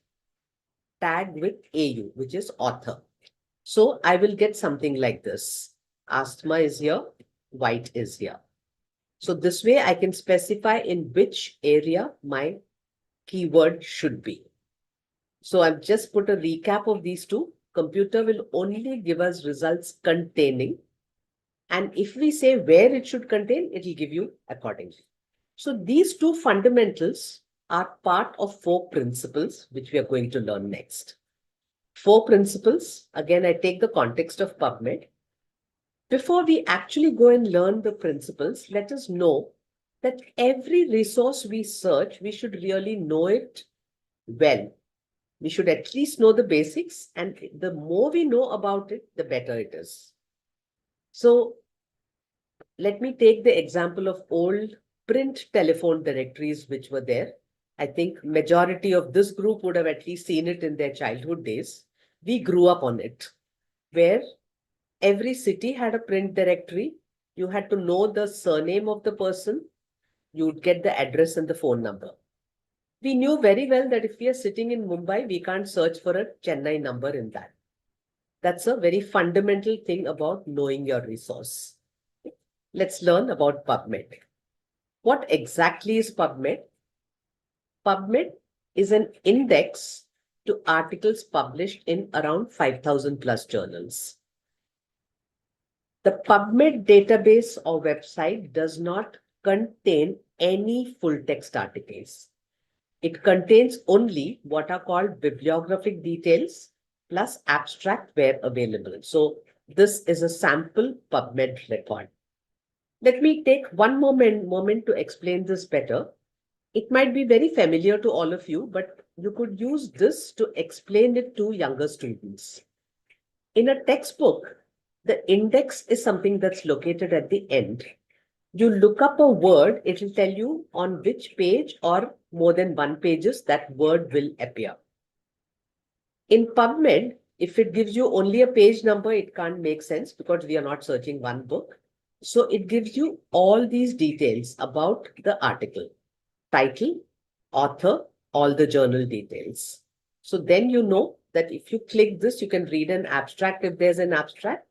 tag with AU, which is author. So I will get something like this. Asthma is here, white is here. So this way I can specify in which area my keyword should be. So I've just put a recap of these two. Computer will only give us results containing. And if we say where it should contain, it will give you accordingly. So these two fundamentals are part of 4 principles, which we are going to learn next. 4 principles. Again, I take the context of PubMed. Before we actually go and learn the principles, let us know that every resource we search, we should really know it well. We should at least know the basics, and the more we know about it, the better it is. So let me take the example of old print telephone directories which were there. I think majority of this group would have at least seen it in their childhood days. We grew up on it, where every city had a print directory. You had to know the surname of the person. You would get the address and the phone number. We knew very well that if we are sitting in Mumbai, we can't search for a Chennai number in that. That's a very fundamental thing about knowing your resource. Let's learn about PubMed. What exactly is PubMed? PubMed is an index to articles published in around 5,000 plus journals. The PubMed database or website does not contain any full text articles. It contains only what are called bibliographic details plus abstract where available. So this is a sample PubMed record. Let me take one moment to explain this better. It might be very familiar to all of you, but you could use this to explain it to younger students. In a textbook, the index is something that's located at the end. You look up a word, it will tell you on which page or more than one pages that word will appear. In PubMed, if it gives you only a page number, it can't make sense because we are not searching one book. So it gives you all these details about the article, title, author, all the journal details. So then you know that if you click this, you can read an abstract if there's an abstract.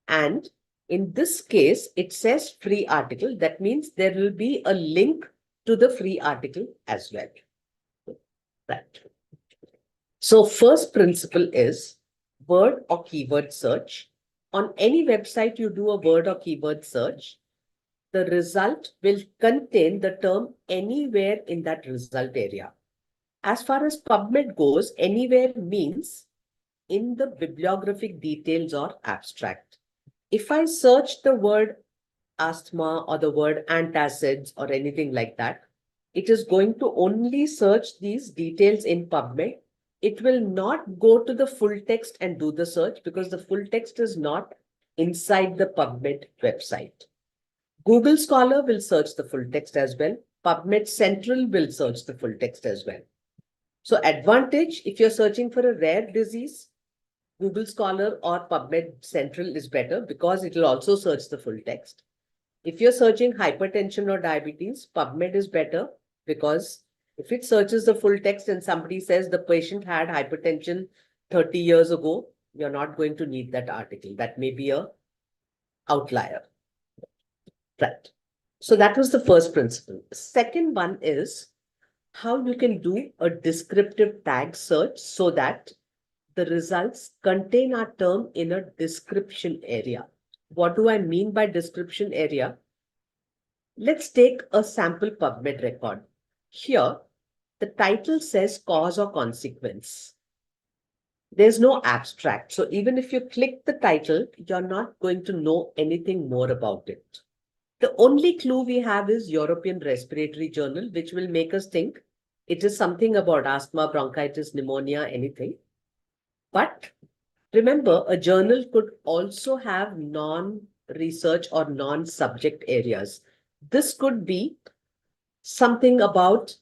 And in this case, it says free article. That means there will be a link to the free article as well. Right. So first principle is word or keyword search. On any website you do a word or keyword search, the result will contain the term anywhere in that result area. As far as PubMed goes, anywhere means in the bibliographic details or abstract. If I search the word asthma or the word antacids or anything like that, it is going to only search these details in PubMed. It will not go to the full text and do the search because the full text is not inside the PubMed website. Google Scholar will search the full text as well. PubMed Central will search the full text as well. So advantage, if you're searching for a rare disease, Google Scholar or PubMed Central is better because it will also search the full text. If you're searching hypertension or diabetes, PubMed is better because if it searches the full text and somebody says the patient had hypertension 30 years ago, you're not going to need that article. That may be a outlier. Right. So that was the first principle. The second one is how you can do a descriptive tag search so that the results contain our term in a description area. What do I mean by description area? Let's take a sample PubMed record. Here, the title says cause or consequence. There's no abstract. So even if you click the title, you're not going to know anything more about it. The only clue we have is European Respiratory Journal, which will make us think it is something about asthma, bronchitis, pneumonia, anything. But remember, a journal could also have non-research or non-subject areas. This could be something about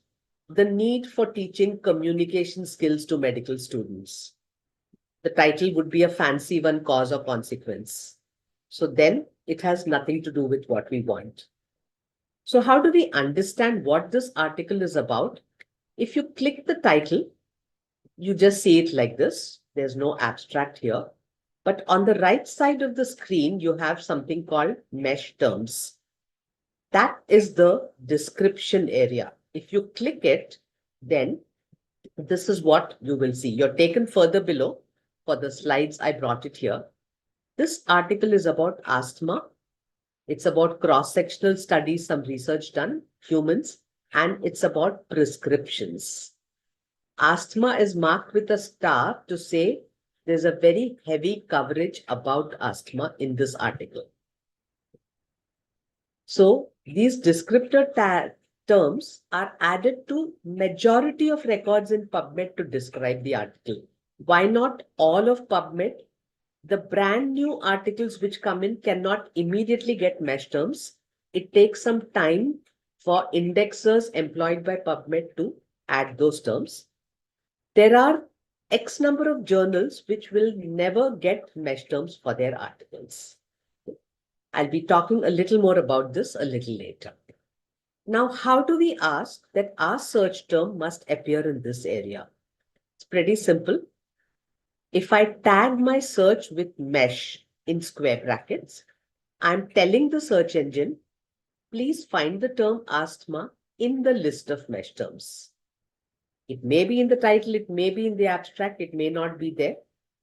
the need for teaching communication skills to medical students. The title would be a fancy one, cause or consequence. So then it has nothing to do with what we want. So how do we understand what this article is about? If you click the title, you just see it like this. There's no abstract here. But on the right side of the screen, you have something called mesh terms. That is the description area. If you click it, then this is what you will see. You're taken further below. For the slides, I brought it here. This article is about asthma. It's about cross-sectional studies, some research done, humans, and it's about prescriptions. Asthma is marked with a star to say there's a very heavy coverage about asthma in this article. So these descriptor terms are added to majority of records in PubMed to describe the article. Why not all of PubMed? The brand new articles which come in cannot immediately get mesh terms. It takes some time for indexers employed by PubMed to add those terms. There are X number of journals which will never get mesh terms for their articles. I'll be talking a little more about this a little later. Now, how do we ask that our search term must appear in this area? It's pretty simple. If I tag my search with mesh in square brackets, I'm telling the search engine, please find the term asthma in the list of mesh terms. It may be in the title, it may be in the abstract, it may not be there,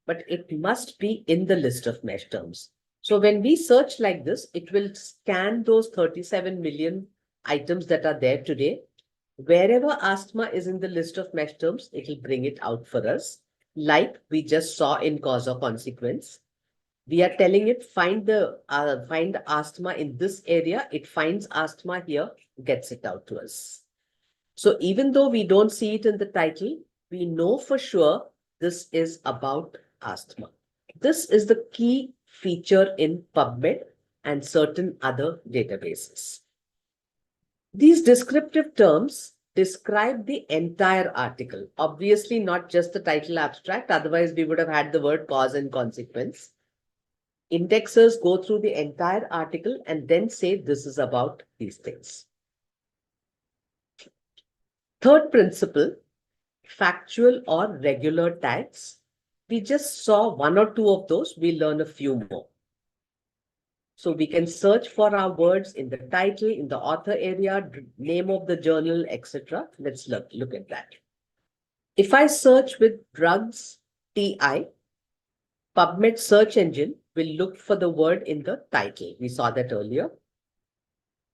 but it must be in the list of mesh terms. So when we search like this, it will scan those 37 million items that are there today. Wherever asthma is in the list of mesh terms, it will bring it out for us. Like we just saw in cause or consequence. We are telling it, find asthma in this area. It finds asthma here, gets it out to us. So even though we don't see it in the title, we know for sure this is about asthma. This is the key feature in PubMed. and certain other databases. These descriptive terms describe the entire article, obviously not just the title abstract, otherwise we would have had the word cause and consequence. Indexers go through the entire article and then say this is about these things. Third principle, factual or regular tags. We just saw one or two of those, we'll learn a few more. So we can search for our words in the title, in the author area, name of the journal, etc. Let's look at that. If I search with drugs, TI, PubMed search engine will look for the word in the title. We saw that earlier.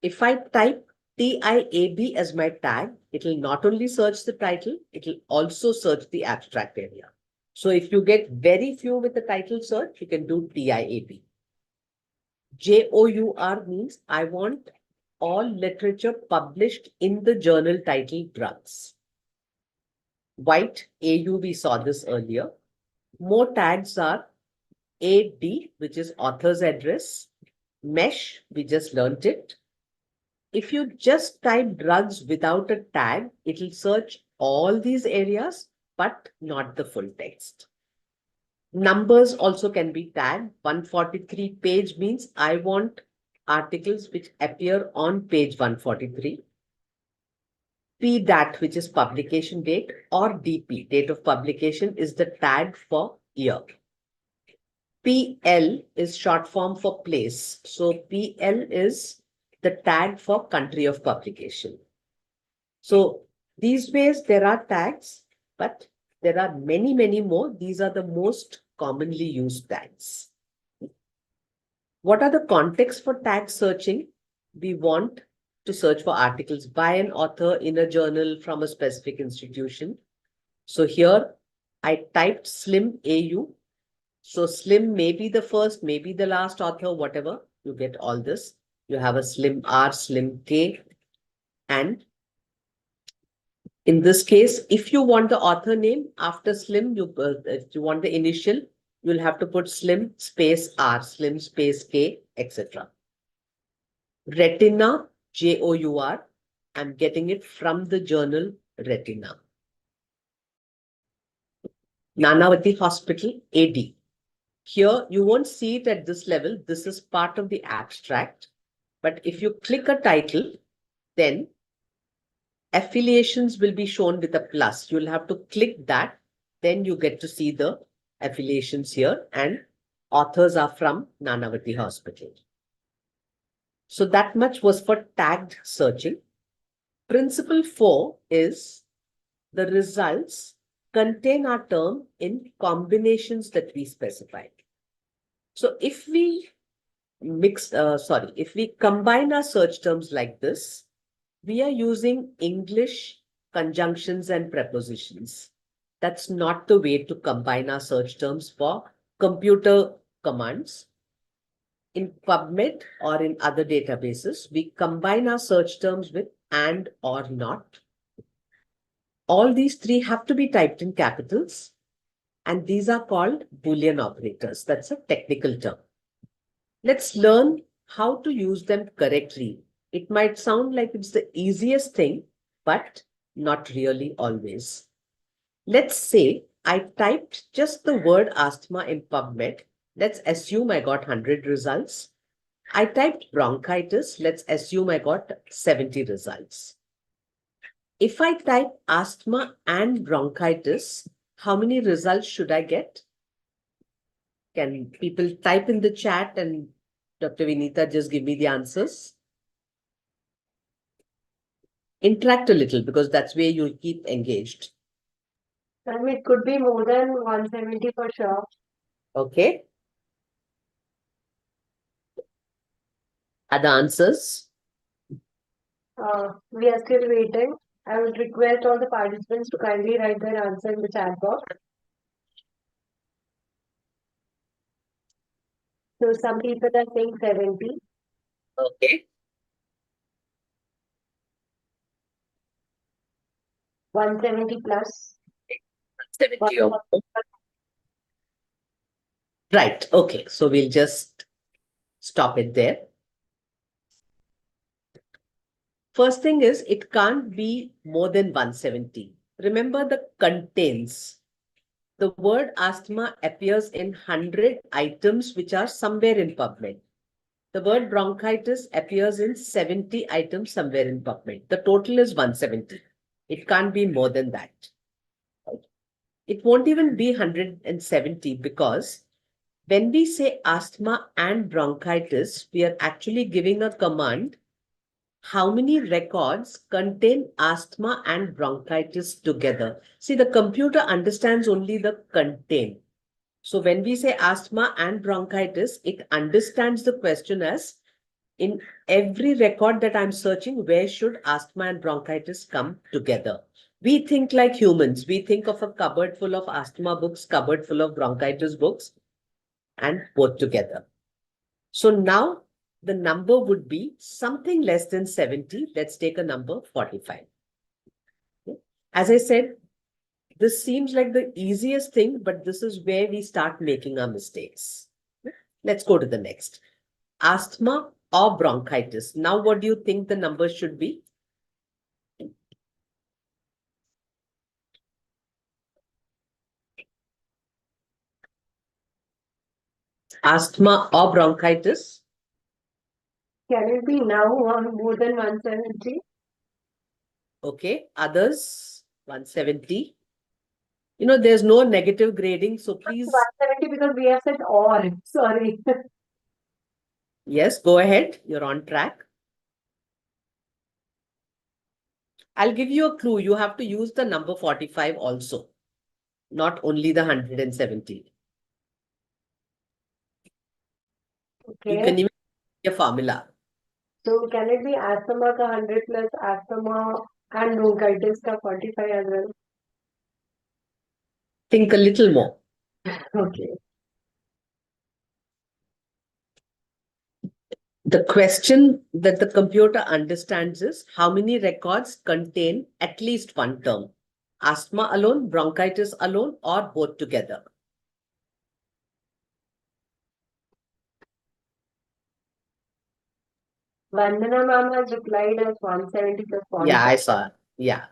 If I type TIAB as my tag, it will not only search the title, it will also search the abstract area. So if you get very few with the title search, you can do TIAB. JOUR means I want all literature published in the journal titled drugs. White AU, we saw this earlier. More tags are AD, which is author's address. Mesh, we just learnt it. If you just type drugs without a tag, it will search all these areas, but not the full text. Numbers also can be tagged. 143 page means I want articles which appear on page 143. PDAT, which is publication date, or DP, date of publication, is the tag for year. PL is short form for place. So PL is the tag for country of publication. So these ways there are tags, but there are many, many more. These are the most commonly used tags. What are the contexts for tag searching? We want to search for articles by an author in a journal from a specific institution. So here I typed Slim AU. So Slim may be the first, maybe the last author, whatever. You get all this. You have a Slim R, Slim K, and in this case, if you want the author name after Slim, if you want the initial, you'll have to put Slim space R, Slim space K, etc. Retina, JOUR, I'm getting it from the journal Retina. Nanavati Hospital, AD. Here, you won't see it at this level. This is part of the abstract. But if you click a title, then affiliations will be shown with a plus. You'll have to click that. Then you get to see the affiliations here, and authors are from Nanavati Hospital. So that much was for tagged searching. Principle 4 is the results contain our term in combinations that we specify. So if we if we combine our search terms like this, we are using English conjunctions and prepositions. That's not the way to combine our search terms for computer commands. In PubMed or in other databases, we combine our search terms with and or not. All these three have to be typed in capitals, and these are called Boolean operators. That's a technical term. Let's learn how to use them correctly. It might sound like it's the easiest thing, but not really always. Let's say I typed just the word asthma in PubMed. Let's assume I got 100 results. I typed bronchitis. Let's assume I got 70 results. If I type asthma and bronchitis, how many results should I get? Can people type in the chat and Dr. Vinita just give me the answers? Interact a little because that's where you'll keep engaged. It could be more than 170 for sure. Okay. Other answers? We are still waiting. I would request all the participants to kindly write their answer in the chat box. So some people are saying 70. Okay. 170 plus. 70. Right. Okay. So we'll just stop it there. First thing is, it can't be more than 170. Remember the contains. The word asthma appears in 100 items which are somewhere in PubMed. The word bronchitis appears in 70 items somewhere in PubMed. The total is 170. It can't be more than that. It won't even be 170 because when we say asthma and bronchitis, we are actually giving a command. How many records contain asthma and bronchitis together? See, the computer understands only the contain. So when we say asthma and bronchitis, it understands the question as in every record that I'm searching, where should asthma and bronchitis come together? We think like humans. We think of a cupboard full of asthma books, cupboard full of bronchitis books, and both together. So now the number would be something less than 70. Let's take a number 45. Okay. As I said, this seems like the easiest thing, but this is where we start making our mistakes. Let's go to the next. Asthma or bronchitis. Now, what do you think the number should be? Asthma or bronchitis? Can it be now or more than 170? Okay. Others? 170. You know, there's no negative grading, so please. 170 because we have said or. Sorry. Yes, go ahead. You're on track. I'll give you a clue. You have to use the number 45 also, not only the 170. You Okay. can even use a formula. So can it be asthma ka 100 plus asthma and bronchitis ka 45 as well? Think a little more. Okay. The question that the computer understands is how many records contain at least one term? Asthma alone, bronchitis alone, or both together? Vandana ma'am has replied as 170 plus 45. Yeah, I saw. Yeah.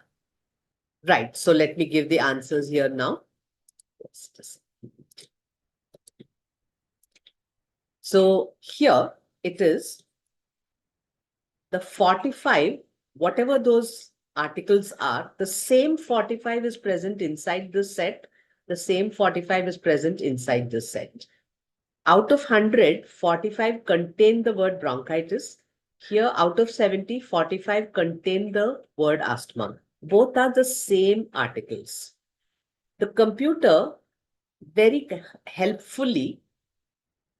Right. So let me give the answers here now. Just a second. So here it is the 45, whatever those articles are, the same 45 is present inside this set. The same 45 is present inside this set. Out of 100, 45 contain the word bronchitis. Here, out of 70, 45 contain the word asthma. Both are the same articles. The computer very helpfully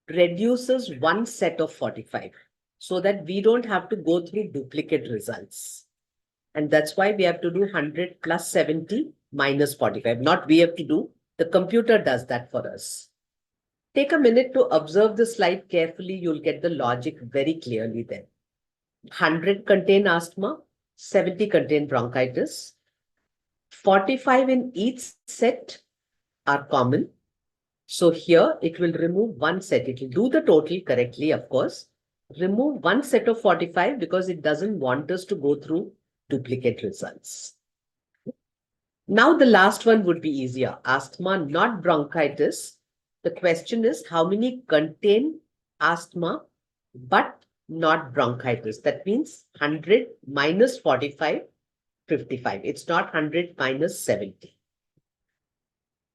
reduces one set of 45 so that we don't have to go through duplicate results. And that's why we have to do 100 plus 70 minus 45. Not we have to do, the computer does that for us. Take a minute to observe the slide carefully. You'll get the logic very clearly then. 100 contain asthma, 70 contain bronchitis. 45 in each set are common. So here it will remove one set. It will do the total correctly, of course. Remove one set of 45 because it doesn't want us to go through duplicate results. Now the last one would be easier. Asthma, not bronchitis. The question is how many contain asthma but not bronchitis. That means 100 minus 45, 55. It's not 100 minus 70.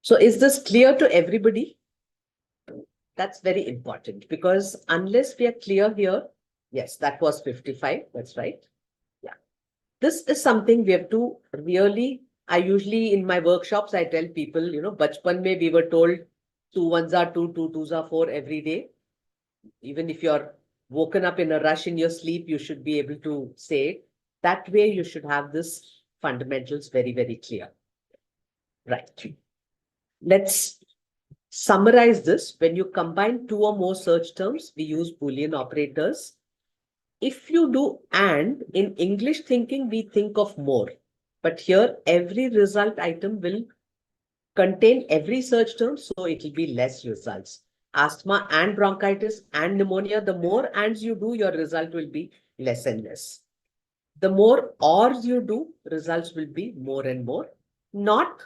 So is this clear to everybody? That's very important because unless we are clear here, yes, that was 55. That's right. Yeah. This is something we have to really, I usually in my workshops, I tell people, you know, bachpan mein we were told 2 ones are 2, 2 twos are 4 every day. Even if you're woken up in a rush in your sleep, you should be able to say it. That way you should have this fundamentals very, very clear. Right. Let's summarize this. When you combine 2 or more search terms, we use Boolean operators. If you do and, in English thinking, we think of more. But here, every result item will contain every search term, so it will be less results. asthma and bronchitis and pneumonia, the more ands you do, your result will be less and less. The more ors you do, results will be more and more. Not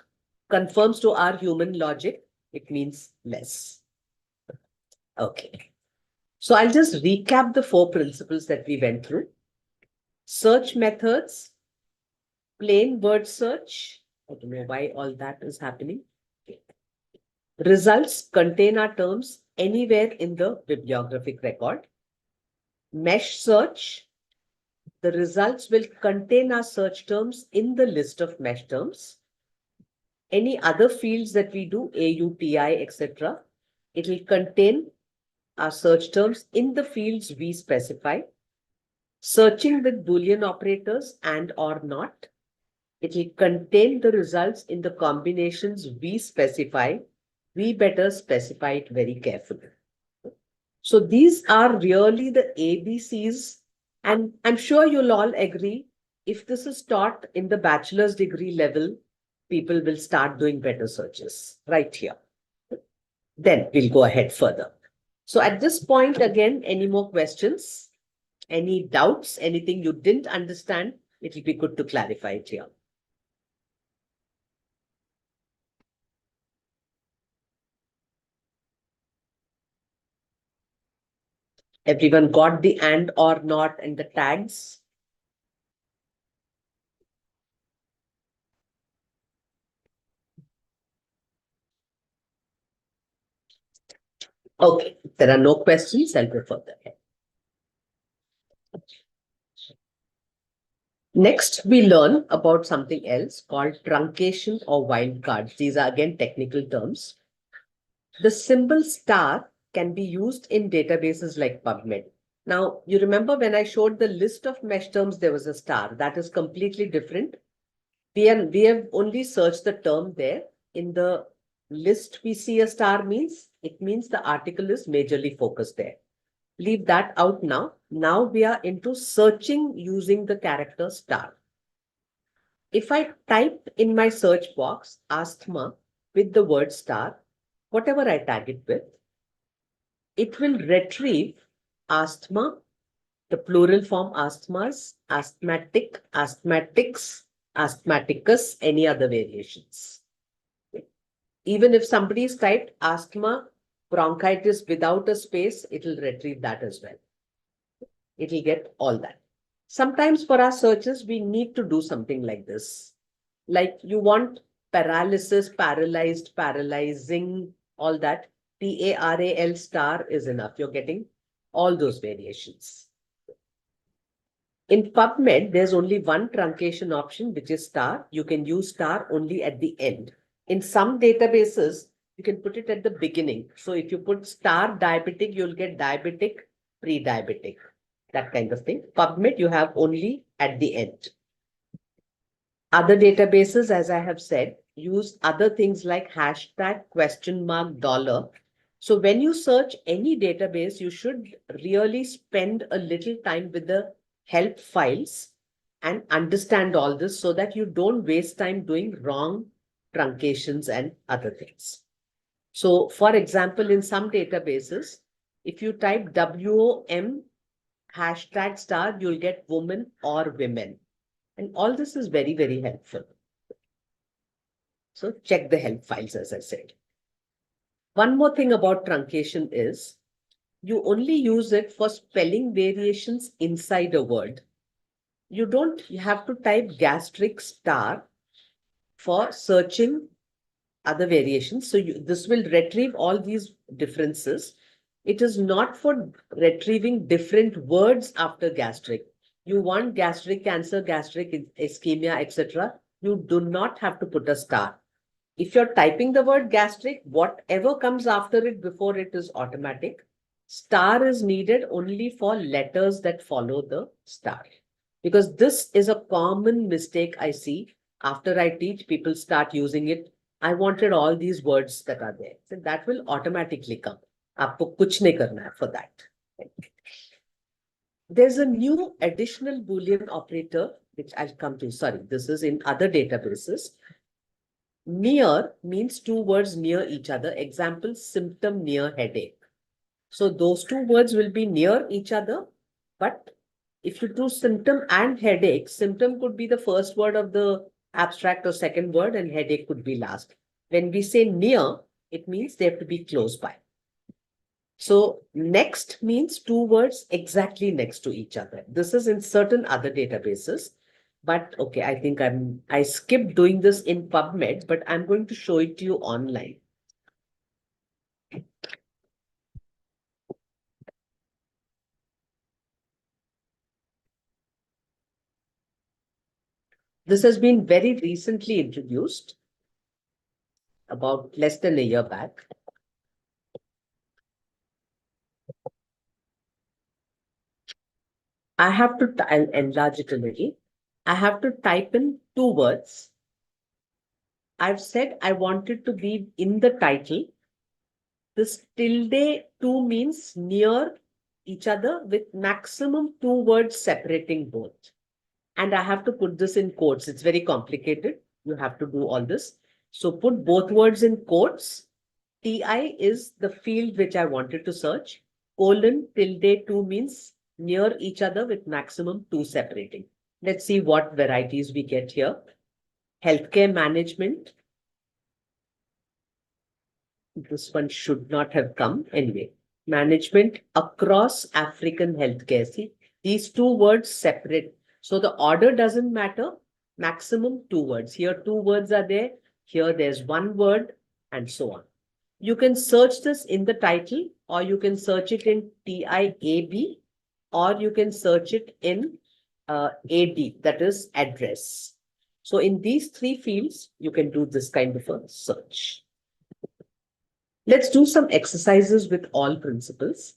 conforms to our human logic, it means less. Okay. So I'll just recap the 4 principles that we went through. Search methods, plain word search. I don't know why all that is happening. Results contain our terms anywhere in the bibliographic record. Mesh search. The results will contain our search terms in the list of mesh terms. Any other fields that we do, AUTI, etc., it will contain our search terms in the fields we specify. Searching with Boolean operators and or not, it will contain the results in the combinations we specify. We better specify it very carefully. So these are really the ABCs, and I'm sure you'll all agree, if this is taught in the bachelor's degree level, people will start doing better searches right here. Then we'll go ahead further. So at this point, again, any more questions? Any doubts? Anything you didn't understand? It will be good to clarify it here. Everyone got the and or not and the tags? Okay, if there are no questions, I'll go further. Next, we learn about something else called truncation or wildcards. These are again technical terms. The symbol star can be used in databases like PubMed. Now, you remember when I showed the list of mesh terms, there was a star. That is completely different. We have only searched the term there. In the list, we see a star means, it means the article is majorly focused there. Leave that out now. Now we are into searching using the character star. If I type in my search box asthma with the word star, whatever I tag it with, it will retrieve asthma, the plural form asthmas, asthmatic, asthmatics, asthmaticus, any other variations. Even if somebody's typed asthma, bronchitis without a space, it will retrieve that as well. It will get all that. Sometimes for our searches, we need to do something like this. Like you want paralysis, paralyzed, paralyzing, all that. PARAL star is enough. You're getting all those variations. In PubMed, there's only one truncation option, which is star. You can use star only at the end. In some databases, you can put it at the beginning. So if you put star diabetic, you'll get diabetic, pre-diabetic, that kind of thing. PubMed, you have only at the end. Other databases, as I have said, use other things like hashtag, question mark, dollar. So when you search any database, you should really spend a little time with the help files and understand all this so that you don't waste time doing wrong truncations and other things. So for example, in some databases, if you type WOM hashtag star, you'll get woman or women. And all this is very, very helpful. So check the help files, as I said. One more thing about truncation is you only use it for spelling variations inside a word. You don't have to type gastric star for searching other variations. So this will retrieve all these differences. It is not for retrieving different words after gastric. You want gastric cancer, gastric ischemia, etc. You do not have to put a star. If you're typing the word gastric, whatever comes after it before it is automatic. Star is needed only for letters that follow the star. Because this is a common mistake I see. After I teach, people start using it. I wanted all these words that are there. So that will automatically come. Aapko kuch nahi karna hai for that. There's a new additional Boolean operator, which I'll come to. Sorry, this is in other databases. Near means two words near each other. Example, symptom near headache. So those two words will be near each other. But if you do symptom and headache, symptom could be the first word of the abstract or second word, and headache could be last. When we say near, it means they have to be close by. So next means two words exactly next to each other. This is in certain other databases. But okay, I think I skipped doing this in PubMed, but I'm going to show it to you online. This has been very recently introduced, about less than a year back. I have to, I'll enlarge it a little. I have to type in two words. I've said I want it to be in the title. This tilde two means near each other with maximum two words separating both. And I have to put this in quotes. It's very complicated. You have to do all this. So put both words in quotes. TI is the field which I wanted to search. Colon tilde two means near each other with maximum two separating. Let's see what varieties we get here. Healthcare management. This one should not have come anyway. Management across African healthcare. See, these two words separate. So the order doesn't matter. Maximum two words. Here two words are there. Here there's one word and so on. You can search this in the title, or you can search it in TIAB, or you can search it in AD, that is address. So in these three fields, you can do this kind of a search. Let's do some exercises with all principles.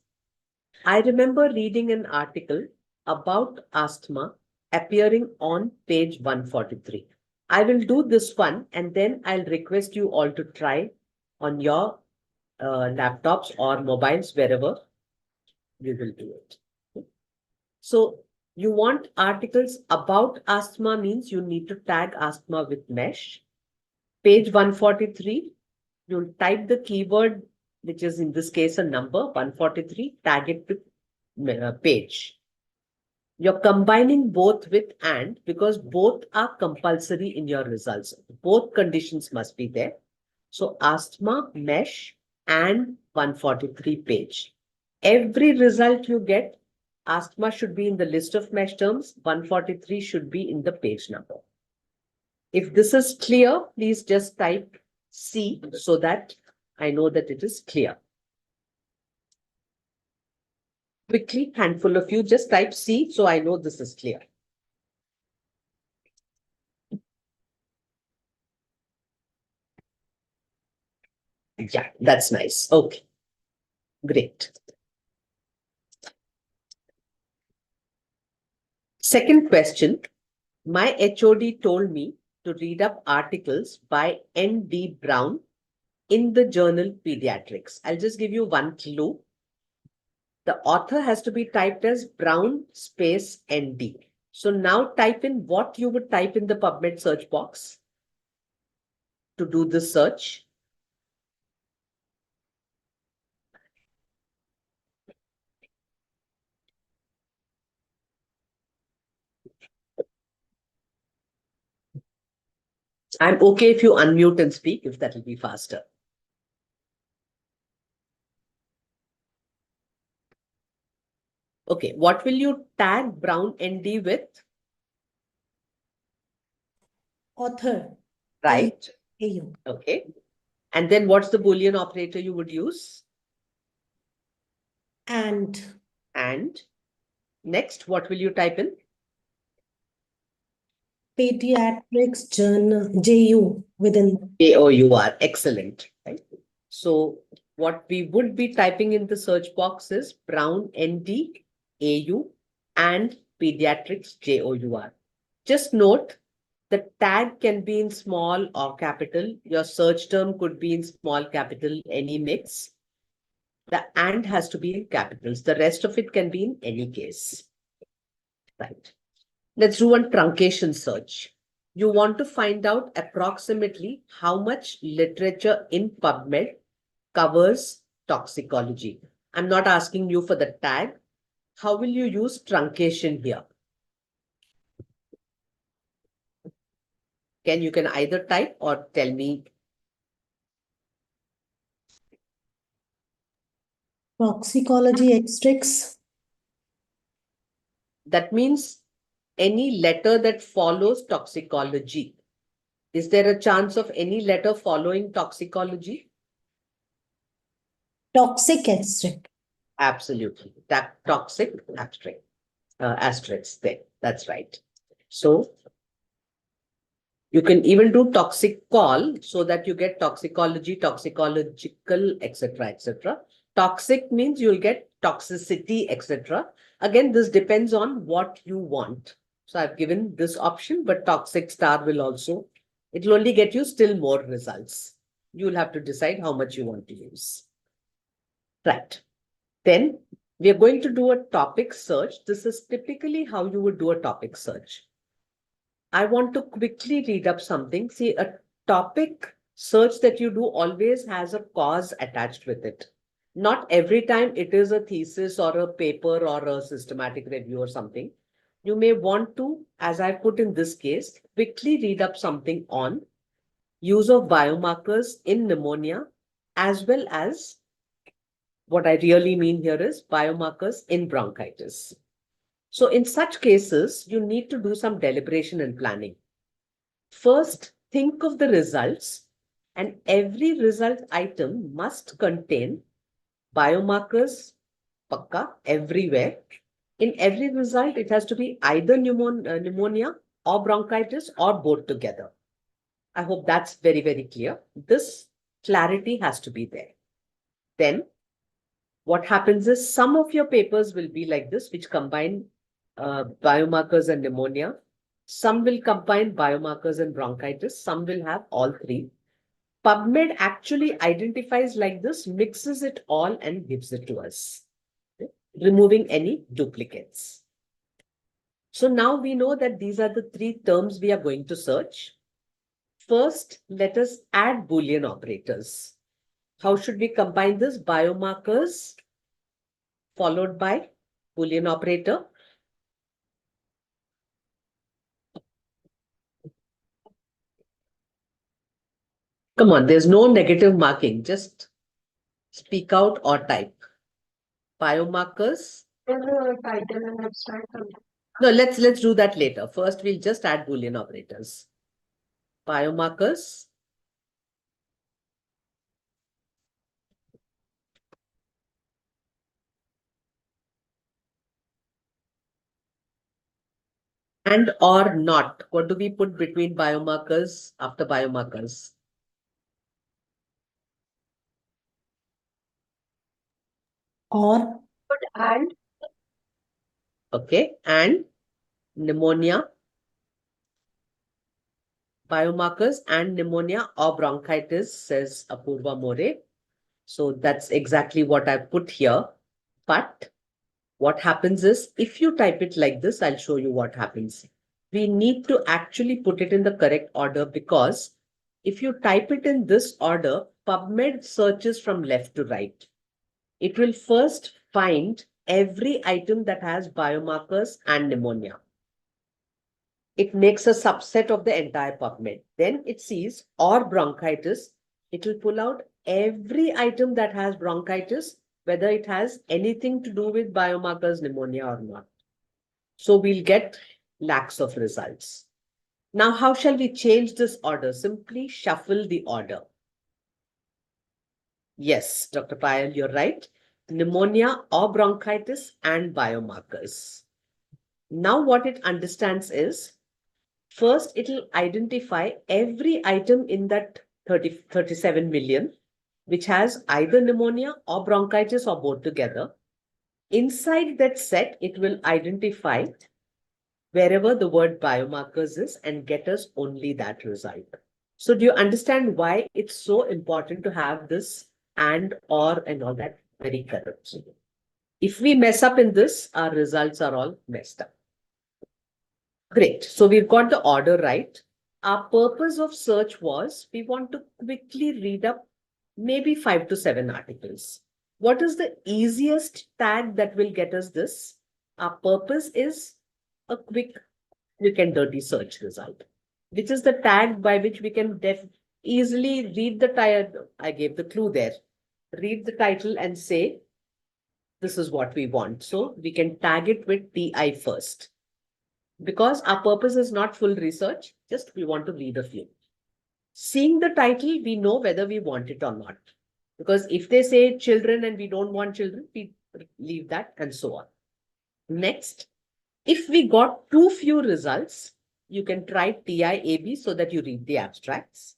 I remember reading an article about asthma appearing on page 143. I will do this one and then I'll request you all to try on your laptops or mobiles, wherever you will do it. So you want articles about asthma means you need to tag asthma with mesh. Page 143, you'll type the keyword, which is in this case a number, 143, tag it with page. You're combining both with and because both are compulsory in your results. Both conditions must be there. So asthma, mesh, and 143 page. Every result you get, asthma should be in the list of mesh terms, 143 should be in the page number. If this is clear, please just type C so that I know that it is clear. Quickly, handful of you, just type C so I know this is clear. Yeah, that's nice. Okay, great. Second question, my HOD told me to read up articles by N.D. Brown in the journal Pediatrics. I'll just give you one clue. The author has to be typed as Brown space ND. So now type in what you would type in the PubMed search box to do the search. I'm okay if you unmute and speak, if that will be faster. Okay, what will you tag Brown ND with? Author. Right. AU. Okay. And then what's the Boolean operator you would use? And And next, what will you type in? Pediatrics Journal, JU within. AOUR. Excellent. Right. So what we would be typing in the search box is Brown ND, AU, and Pediatrics JOUR. Just note, the tag can be in small or capital. Your search term could be in small, capital, any mix. The and has to be in capitals. The rest of it can be in any case. Right. Let's do one truncation search. You want to find out approximately how much literature in PubMed covers toxicology. I'm not asking you for the tag. How will you use truncation here? You can either type or tell me. Toxicology extracts. That means any letter that follows toxicology. Is there a chance of any letter following toxicology? Toxic extract. Absolutely. That toxic abstract, asterisk there. That's right. So you can even do toxicol so that you get toxicology, toxicological, etc., etc. Toxic means you'll get toxicity, etc. Again, this depends on what you want. So I've given this option, but toxic star will also, it will only get you still more results. You'll have to decide how much you want to use. Right. Then we are going to do a topic search. This is typically how you would do a topic search. I want to quickly read up something. See, a topic search that you do always has a cause attached with it. Not every time it is a thesis or a paper or a systematic review or something. You may want to, as I put in this case, quickly read up something on use of biomarkers in pneumonia, as well as what I really mean here is biomarkers in bronchitis. So in such cases, you need to do some deliberation and planning. First, think of the results, and every result item must contain biomarkers, pakka, everywhere. In every result, it has to be either pneumonia or bronchitis or both together. I hope that's very, very clear. This clarity has to be there. Then what happens is some of your papers will be like this, which combine biomarkers and pneumonia. Some will combine biomarkers and bronchitis. Some will have all three. PubMed actually identifies like this, mixes it all and gives it to us, removing any duplicates. So now we know that these are the three terms we are going to search. First, let us add Boolean operators. How should we combine this? Biomarkers followed by Boolean operator. Come on, there's no negative marking. Just speak out or type. Biomarkers. There's a title and abstract. No, let's do that later. First, we'll just add Boolean operators. Biomarkers. And or not. What do we put between biomarkers after biomarkers? Or Put and Okay. And pneumonia. Biomarkers and pneumonia or bronchitis, says Apurva More. So that's exactly what I put here. But what happens is, if you type it like this, I'll show you what happens. We need to actually put it in the correct order, because if you type it in this order, PubMed searches from left to right. It will first find every item that has biomarkers and pneumonia. It makes a subset of the entire PubMed. Then it sees or bronchitis. It will pull out every item that has bronchitis, whether it has anything to do with biomarkers, pneumonia or not. So we'll get lakhs of results. Now, how shall we change this order? Simply shuffle the order. Yes, Dr. Payal, you're right. Pneumonia or bronchitis and biomarkers. Now what it understands is, first, it'll identify every item in that 37 million, which has either pneumonia or bronchitis or both together. Inside that set, it will identify wherever the word biomarkers is and get us only that result. So do you understand why it's so important to have this and, or, and all that very correct? If we mess up in this, our results are all messed up. Great. So we've got the order right. Our purpose of search was we want to quickly read up maybe 5 to 7 articles. What is the easiest tag that will get us this? Our purpose is a quick and dirty search result, which is the tag by which we can easily read the title. I gave the clue there. Read the title and say, this is what we want. So we can tag it with TI first. Because our purpose is not full research, just we want to read a few. Seeing the title, we know whether we want it or not. Because if they say children and we don't want children, we leave that and so on. Next, if we got too few results, you can try TIAB so that you read the abstracts.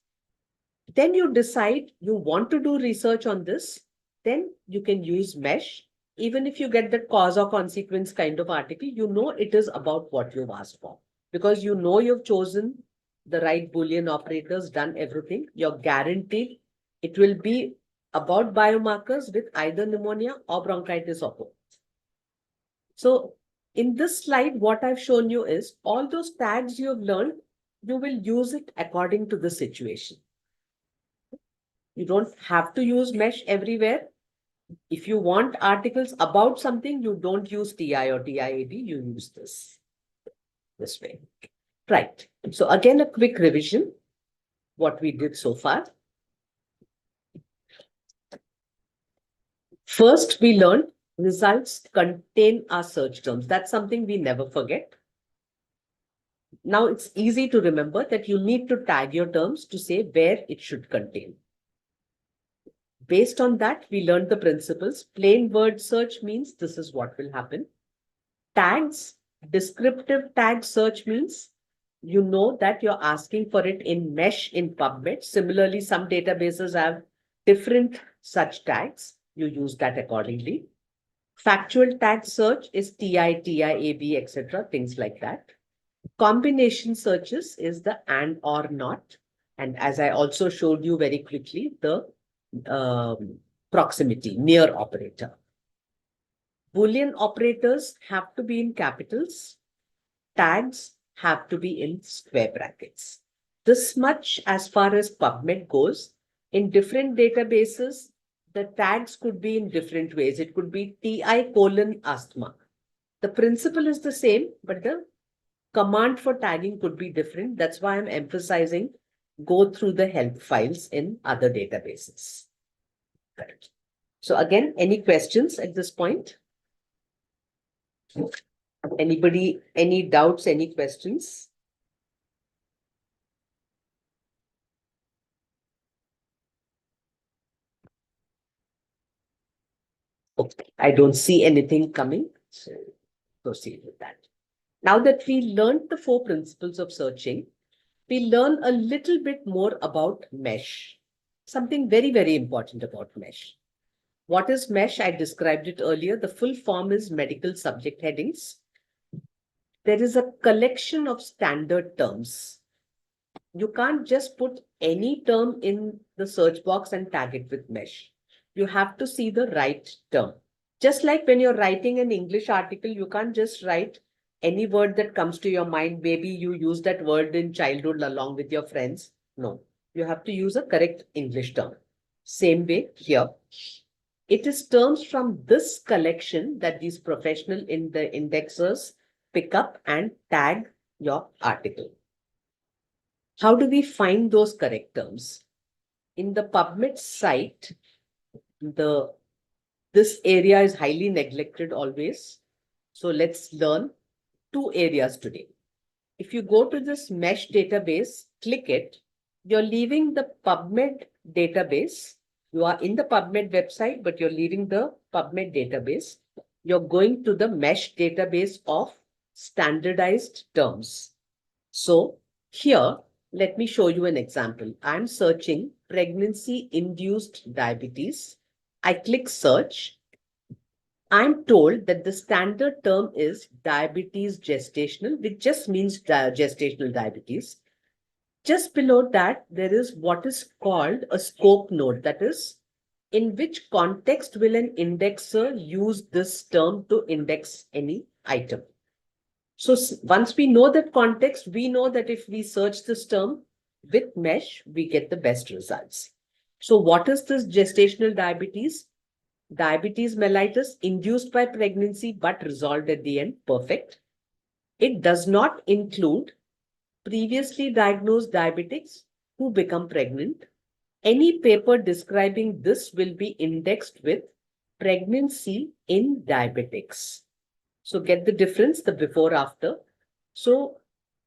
Then you decide you want to do research on this, then you can use MESH. Even if you get the cause or consequence kind of article, you know it is about what you've asked for. Because you know you've chosen the right Boolean operators, done everything, you're guaranteed it will be about biomarkers with either pneumonia or bronchitis or both. So in this slide, what I've shown you is all those tags you have learned, you will use it according to the situation. You don't have to use MESH everywhere. If you want articles about something, you don't use TI or TIAB, you use this way. Right. So again, a quick revision, what we did so far. First, we learned results contain our search terms. That's something we never forget. Now it's easy to remember that you need to tag your terms to say where it should contain. Based on that, we learned the principles. Plain word search means this is what will happen. Tags, descriptive tag search means you know that you're asking for it in MESH in PubMed. Similarly, some databases have different such tags. You use that accordingly. Factual tag search is TI, TIAB, etc., things like that. Combination searches is the and or not. And as I also showed you very quickly, the proximity, near operator. Boolean operators have to be in capitals. Tags have to be in square brackets. This much as far as PubMed goes. In different databases, the tags could be in different ways. It could be TI:asthma. The principle is the same, but the command for tagging could be different. That's why I'm emphasizing go through the help files in other databases. Correct. So again, any questions at this point? Anybody, any doubts, any questions? Okay, I don't see anything coming, so proceed with that. Now that we learned the 4 principles of searching, we learn a little bit more about MESH. Something very, very important about MESH. What is MESH? I described it earlier. The full form is medical subject headings. There is a collection of standard terms. You can't just put any term in the search box and tag it with MESH. You have to see the right term. Just like when you're writing an English article, you can't just write any word that comes to your mind. Maybe you use that word in childhood along with your friends. No, you have to use a correct English term. Same way here. It is terms from this collection that these professional indexers pick up and tag your article. How do we find those correct terms? In the PubMed site, this area is highly neglected always. So let's learn 2 areas today. If you go to this MESH database, click it, you're leaving the PubMed database. You are in the PubMed website, but you're leaving the PubMed database. You're going to the MESH database of standardized terms. So here, let me show you an example. I'm searching pregnancy-induced diabetes. I click search. I'm told that the standard term is diabetes gestational, which just means gestational diabetes. Just below that, there is what is called a scope node. That is, in which context will an indexer use this term to index any item? So once we know that context, we know that if we search this term with mesh, we get the best results. So what is this gestational diabetes? Diabetes mellitus induced by pregnancy but resolved at the end. Perfect. It does not include previously diagnosed diabetics who become pregnant. Any paper describing this will be indexed with pregnancy in diabetics. So get the difference, the before after. So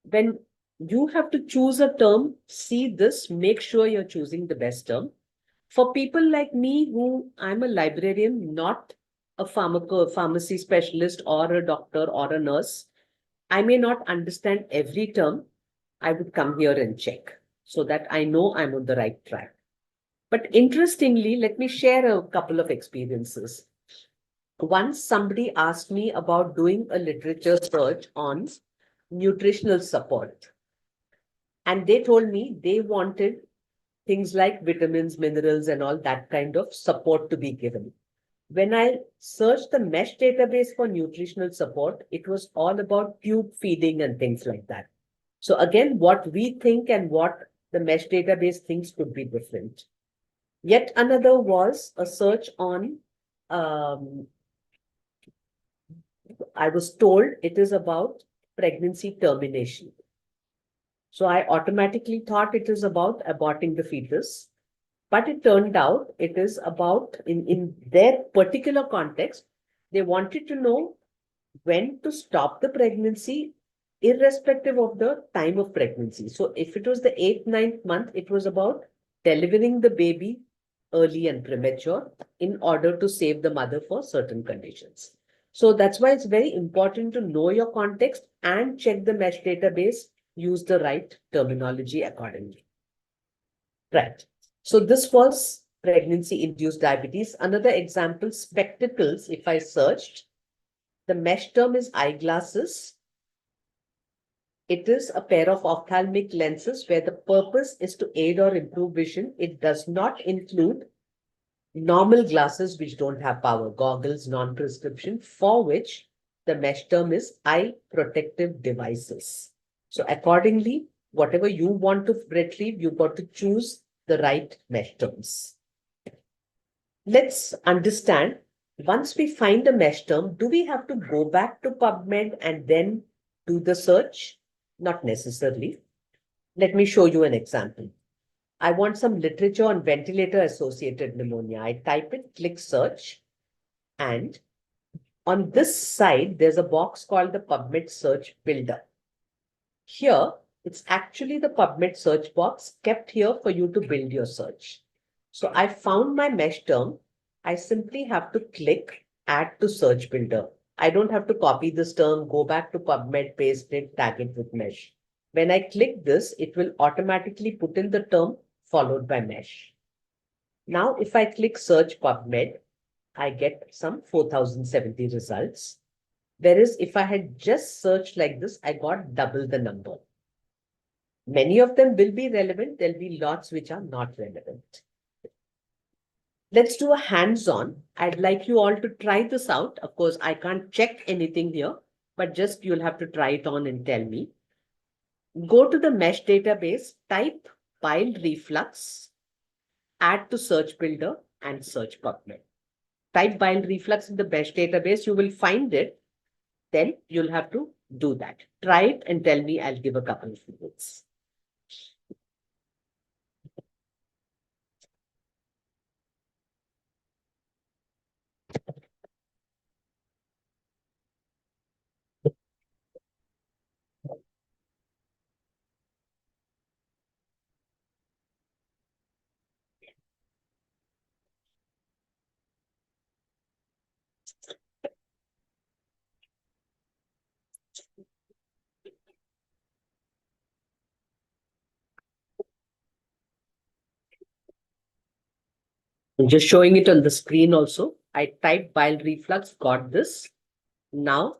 when you have to choose a term, see this, make sure you're choosing the best term. For people like me, who I'm a librarian, not a pharmacy specialist or a doctor or a nurse, I may not understand every term. I would come here and check so that I know I'm on the right track. But interestingly, let me share a couple of experiences. Once somebody asked me about doing a literature search on nutritional support. And they told me they wanted things like vitamins, minerals, and all that kind of support to be given. When I searched the mesh database for nutritional support, it was all about tube feeding and things like that. So again, what we think and what the mesh database thinks could be different. Yet another was a search on, I was told it is about pregnancy termination. So I automatically thought it is about aborting the fetus. But it turned out it is about, in their particular context, they wanted to know when to stop the pregnancy, irrespective of the time of pregnancy. So if it was the 8th, 9th month, it was about delivering the baby early and premature in order to save the mother for certain conditions. So that's why it's very important to know your context and check the mesh database, use the right terminology accordingly. Right. So this was pregnancy-induced diabetes. Another example, spectacles, if I searched, the mesh term is eyeglasses. It is a pair of ophthalmic lenses where the purpose is to aid or improve vision. It does not include normal glasses which don't have power, goggles, non-prescription, for which the mesh term is eye protective devices. So accordingly, whatever you want to retrieve, you've got to choose the right mesh terms. Let's understand, once we find a mesh term, do we have to go back to PubMed and then do the search? Not necessarily. Let me show you an example. I want some literature on ventilator-associated pneumonia. I type it, click search, and on this side, there's a box called the PubMed Search Builder. Here, it's actually the PubMed search box kept here for you to build your search. So I found my mesh term. I simply have to click Add to Search Builder. I don't have to copy this term, go back to PubMed, paste it, tag it with mesh. When I click this, it will automatically put in the term followed by mesh. Now, if I click Search PubMed, I get some 4070 results. Whereas if I had just searched like this, I got double the number. Many of them will be relevant. There'll be lots which are not relevant. Let's do a hands-on. I'd like you all to try this out. Of course, I can't check anything here, but just you'll have to try it on and tell me. Go to the mesh database, type bile reflux, add to search builder and search PubMed. Type bile reflux in the mesh database, you will find it. Then you'll have to do that. Try it and tell me. I'll give a couple of minutes. I'm just showing it on the screen also. I typed bile reflux, got this. Now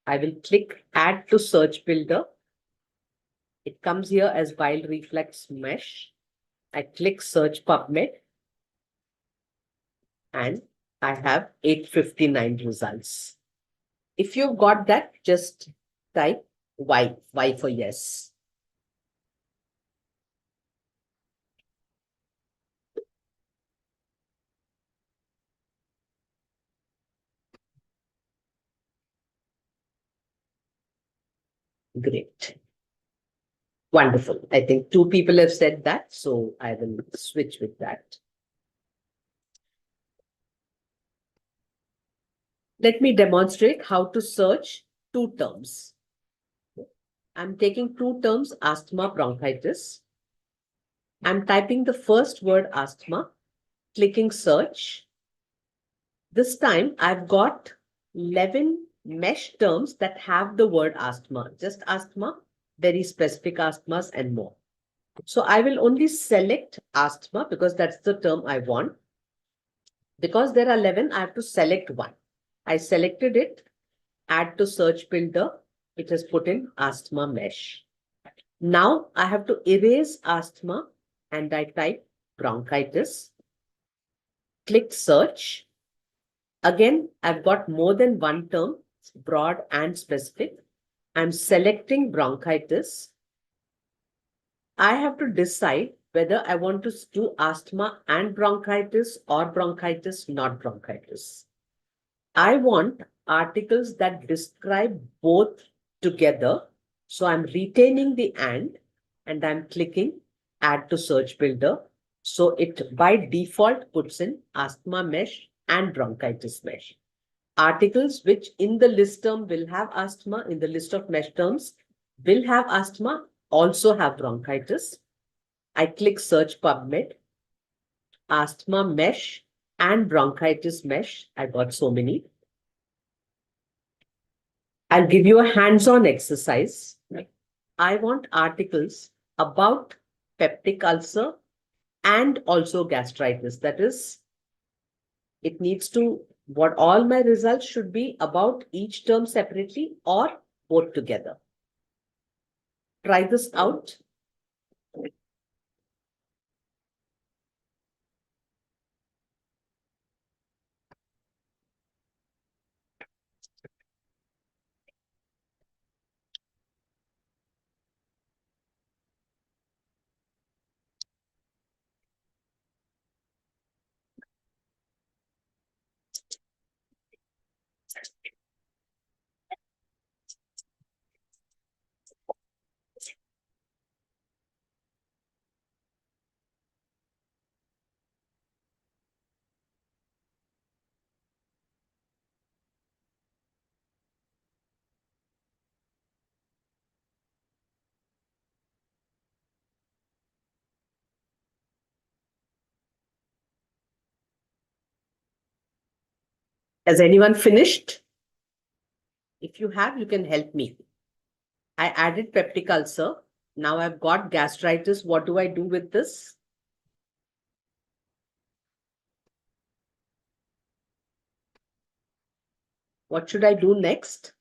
I will click add to search builder. It comes here as bile reflux mesh. I click search PubMed and I have 859 results. If you've got that, just type Y for yes. Great. Wonderful. I think 2 people have said that, so I will switch with that. Let me demonstrate how to search 2 terms. I'm taking 2 terms, asthma, bronchitis. I'm typing the first word asthma, clicking search. This time I've got 11 mesh terms that have the word asthma, just asthma, very specific asthmas and more. So I will only select asthma because that's the term I want. Because there are 11, I have to select one. I selected it, add to search builder. It has put in asthma mesh. Now I have to erase asthma and I type bronchitis. Click search. Again, I've got more than one term, broad and specific. I'm selecting bronchitis. I have to decide whether I want to do asthma and bronchitis or bronchitis, not bronchitis. I want articles that describe both together. So I'm retaining the and I'm clicking add to search builder. So it by default puts in asthma mesh and bronchitis mesh. Articles which in the list term will have asthma, in the list of mesh terms will have asthma, also have bronchitis. I click search PubMed, asthma mesh and bronchitis mesh. I got so many. I'll give you a hands-on exercise. I want articles about peptic ulcer and also gastritis. That is, it needs to, what all my results should be about each term separately or both together. Try this out. Has anyone finished? If you have, you can help me. I added peptic ulcer. Now I've got gastritis. What do I do with this? What should I do next?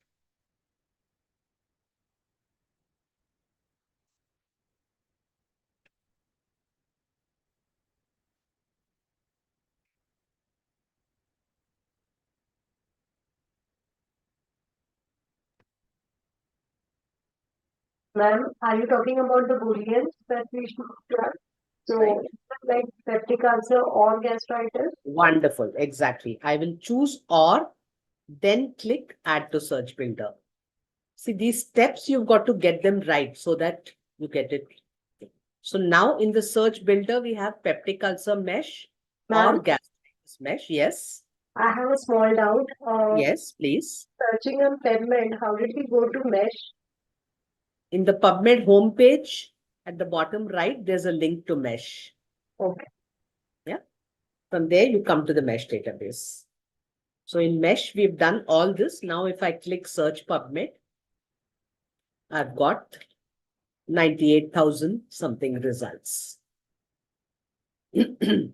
Ma'am, are you talking about the booleans that we should plug? So, Right. like peptic ulcer or gastritis? Wonderful. Exactly. I will choose or, then click add to search builder. See, these steps, you've got to get them right so that you get it. So now in the search builder, we have peptic ulcer mesh or Ma'am, gastritis mesh. Yes. I have a small doubt. Yes, please. Searching on PubMed, how did we go to mesh? In the PubMed homepage, at the bottom right, there's a link to mesh. Okay. Yeah. From there, you come to the mesh database. So in mesh, we've done all this. Now, if I click search PubMed, I've got 98,000 something results. I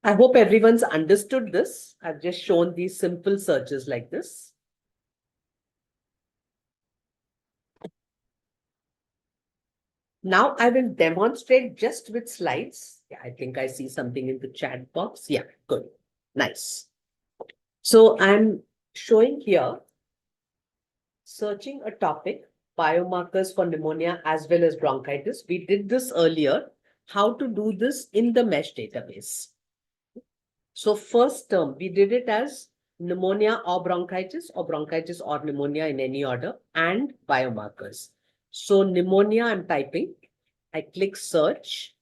hope everyone's understood this. I've just shown these simple searches like this. Now I will demonstrate just with slides. Yeah, I think I see something in the chat box. Yeah, good. Nice. So I'm showing here searching a topic, biomarkers for pneumonia as well as bronchitis. We did this earlier. How to do this in the MESH database. So first term, we did it as pneumonia or bronchitis or pneumonia in any order and biomarkers. So pneumonia, I'm typing. I click search.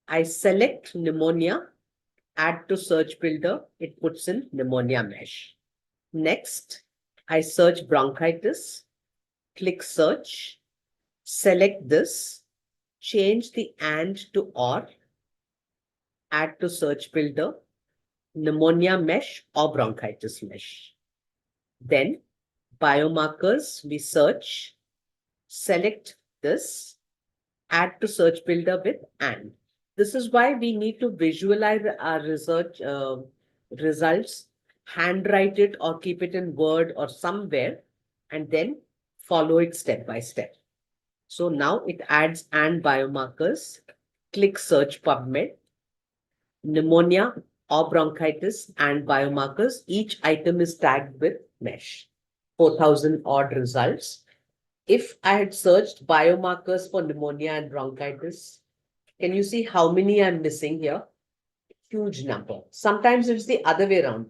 I select pneumonia, add to search builder. It puts in pneumonia mesh. Next, I search bronchitis, click search, select this, change the and to or, add to search builder, pneumonia mesh or bronchitis mesh. Then biomarkers, we search, select this, add to search builder with and. This is why we need to visualize our research results, handwrite it or keep it in Word or somewhere, and then follow it step by step. So now it adds and biomarkers, click search PubMed, pneumonia or bronchitis and biomarkers. Each item is tagged with mesh. 4,000 odd results. If I had searched biomarkers for pneumonia and bronchitis, can you see how many I'm missing here? Huge number. Sometimes it's the other way around.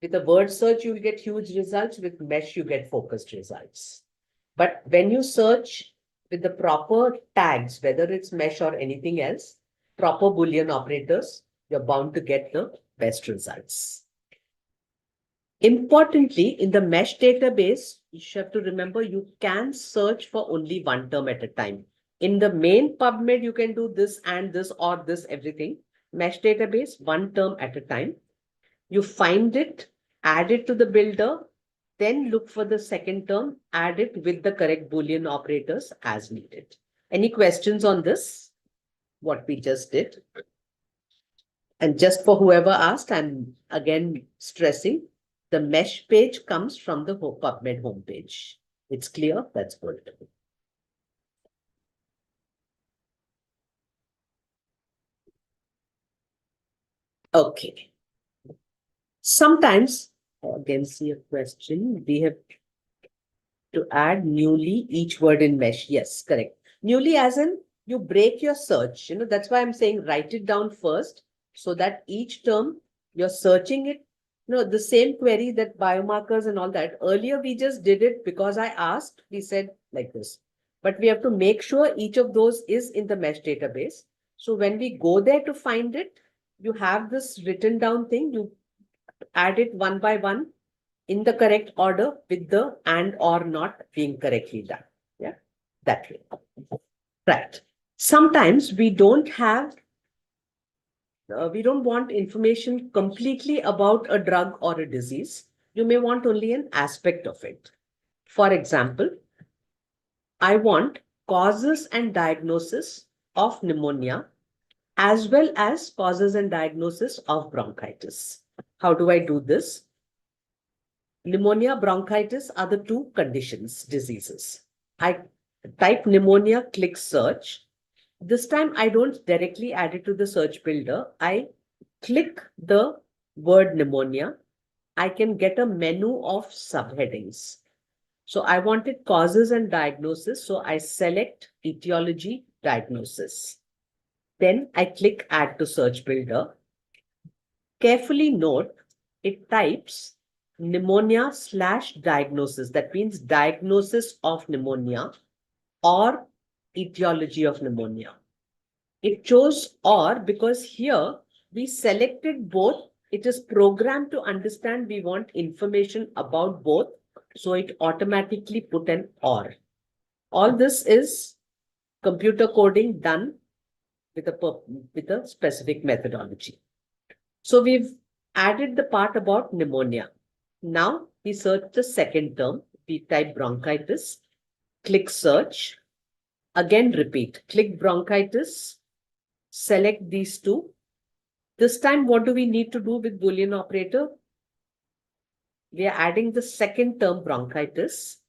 With a word search, you'll get huge results. With mesh, you get focused results. But when you search with the proper tags, whether it's mesh or anything else, proper Boolean operators, you're bound to get the best results. Importantly, in the mesh database, you have to remember you can search for only one term at a time. In the main PubMed, you can do this and this or this, everything. Mesh database, one term at a time. You find it, add it to the builder, then look for the second term, add it with the correct Boolean operators as needed. Any questions on this? What we just did? And just for whoever asked, I'm again stressing, the mesh page comes from the PubMed homepage. It's clear? That's good. Okay. Sometimes, again, see a question, we have to add newly each word in mesh. Yes, correct. Newly as in you break your search. That's why I'm saying write it down first so that each term you're searching it. The same query that biomarkers and all that. Earlier, we just did it because I asked, we said like this. But we have to make sure each of those is in the mesh database. So when we go there to find it, you have this written down thing. You add it one by one in the correct order with the and or not being correctly done. Yeah, that way. Right. Sometimes we don't want information completely about a drug or a disease. You may want only an aspect of it. For example, I want causes and diagnosis of pneumonia as well as causes and diagnosis of bronchitis. How do I do this? Pneumonia, bronchitis are the two conditions, diseases. I type pneumonia, click search. This time I don't directly add it to the search builder. I click the word pneumonia. I can get a menu of subheadings. So I wanted causes and diagnosis. So I select etiology, diagnosis. Then I click add to search builder. Carefully note, it types pneumonia/diagnosis. That means diagnosis of pneumonia or etiology of pneumonia. It chose or because here we selected both. It is programmed to understand we want information about both. So it automatically put an or. All this is computer coding done with a specific methodology. So we've added the part about pneumonia. Now we search the second term. We type bronchitis, click search. Again, repeat, click bronchitis, select these two. This time, what do we need to do with Boolean operator? We are adding the second term bronchitis.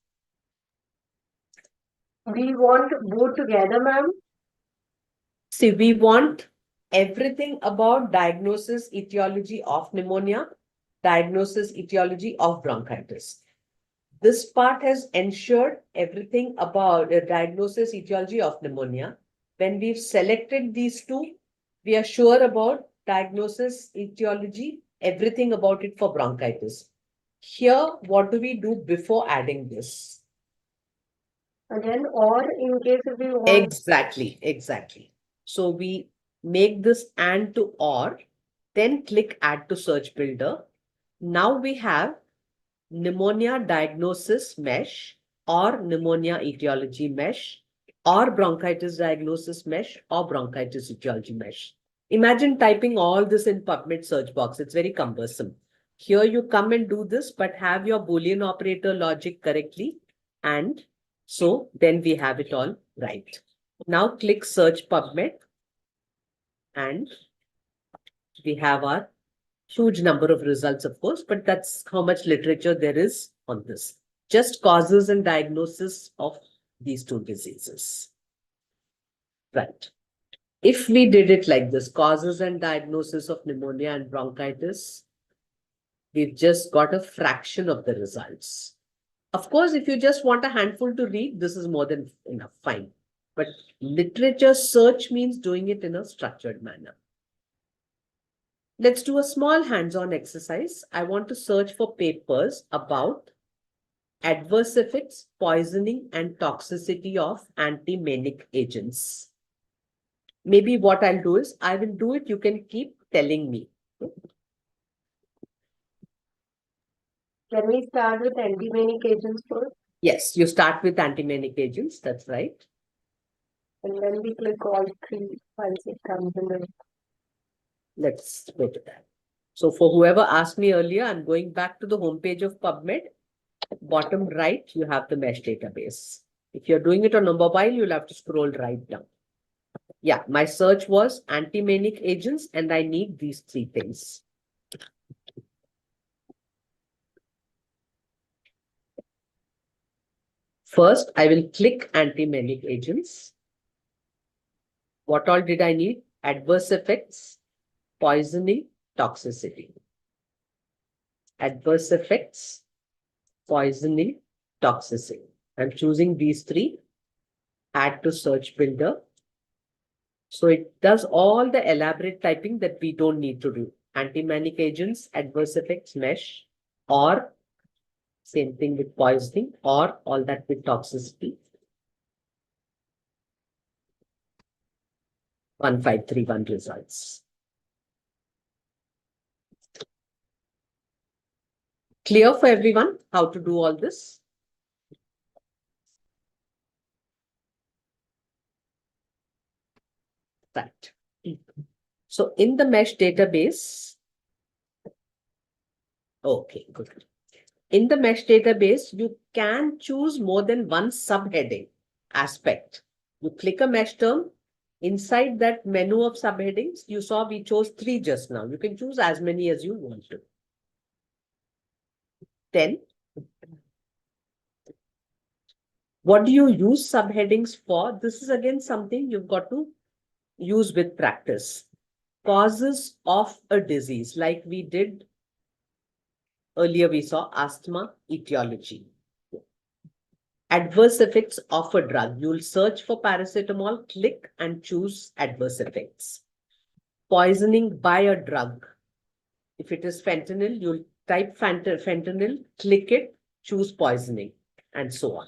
We want both together, ma'am. See, we want everything about diagnosis, etiology of pneumonia, diagnosis, etiology of bronchitis. This part has ensured everything about the diagnosis etiology of pneumonia. When we've selected these two, we are sure about diagnosis etiology, everything about it for bronchitis. Here, what do we do before adding this? Again, or in case if we want. Exactly, exactly. So we make this and to or, then click add to search builder. Now we have pneumonia diagnosis mesh or pneumonia etiology mesh or bronchitis diagnosis mesh or bronchitis etiology mesh. Imagine typing all this in PubMed search box. It's very cumbersome. Here you come and do this, but have your Boolean operator logic correctly. And so then we have it all right. Now click search PubMed and we have our huge number of results, of course, but that's how much literature there is on this. Just causes and diagnosis of these two diseases. Right. If we did it like this, causes and diagnosis of pneumonia and bronchitis, we've just got a fraction of the results. Of course, if you just want a handful to read, this is more than enough, fine. But literature search means doing it in a structured manner. Let's do a small hands-on exercise. I want to search for papers about adverse effects, poisoning, and toxicity of anti-manic agents. Maybe what I'll do is, I will do it, you can keep telling me. Can we start with anti-manic agents first? Yes, you start with anti-manic agents, that's right. And then we click all three once it comes in the. Let's go to that. So for whoever asked me earlier, I'm going back to the homepage of PubMed. Bottom right, you have the mesh database. If you're doing it on a mobile, you'll have to scroll right down. Yeah, my search was anti-manic agents, and I need these three things. First, I will click anti-manic agents. What all did I need? Adverse effects, poisoning, toxicity. Adverse effects, poisoning, toxicity. I'm choosing these three. Add to search builder. So it does all the elaborate typing that we don't need to do. Anti-manic agents, adverse effects, mesh, or same thing with poisoning, or all that with toxicity. 1531 results. Clear for everyone how to do all this? Right. So in the mesh database, okay, good. In the mesh database, you can choose more than one subheading aspect. You click a mesh term. Inside that menu of subheadings, you saw we chose 3 just now. You can choose as many as you want to. Then, what do you use subheadings for? This is again something you've got to use with practice. Causes of a disease, like we did earlier, we saw asthma etiology. Adverse effects of a drug. You'll search for paracetamol, click and choose adverse effects. Poisoning by a drug. If it is fentanyl, you'll type fentanyl, click it, choose poisoning, and so on.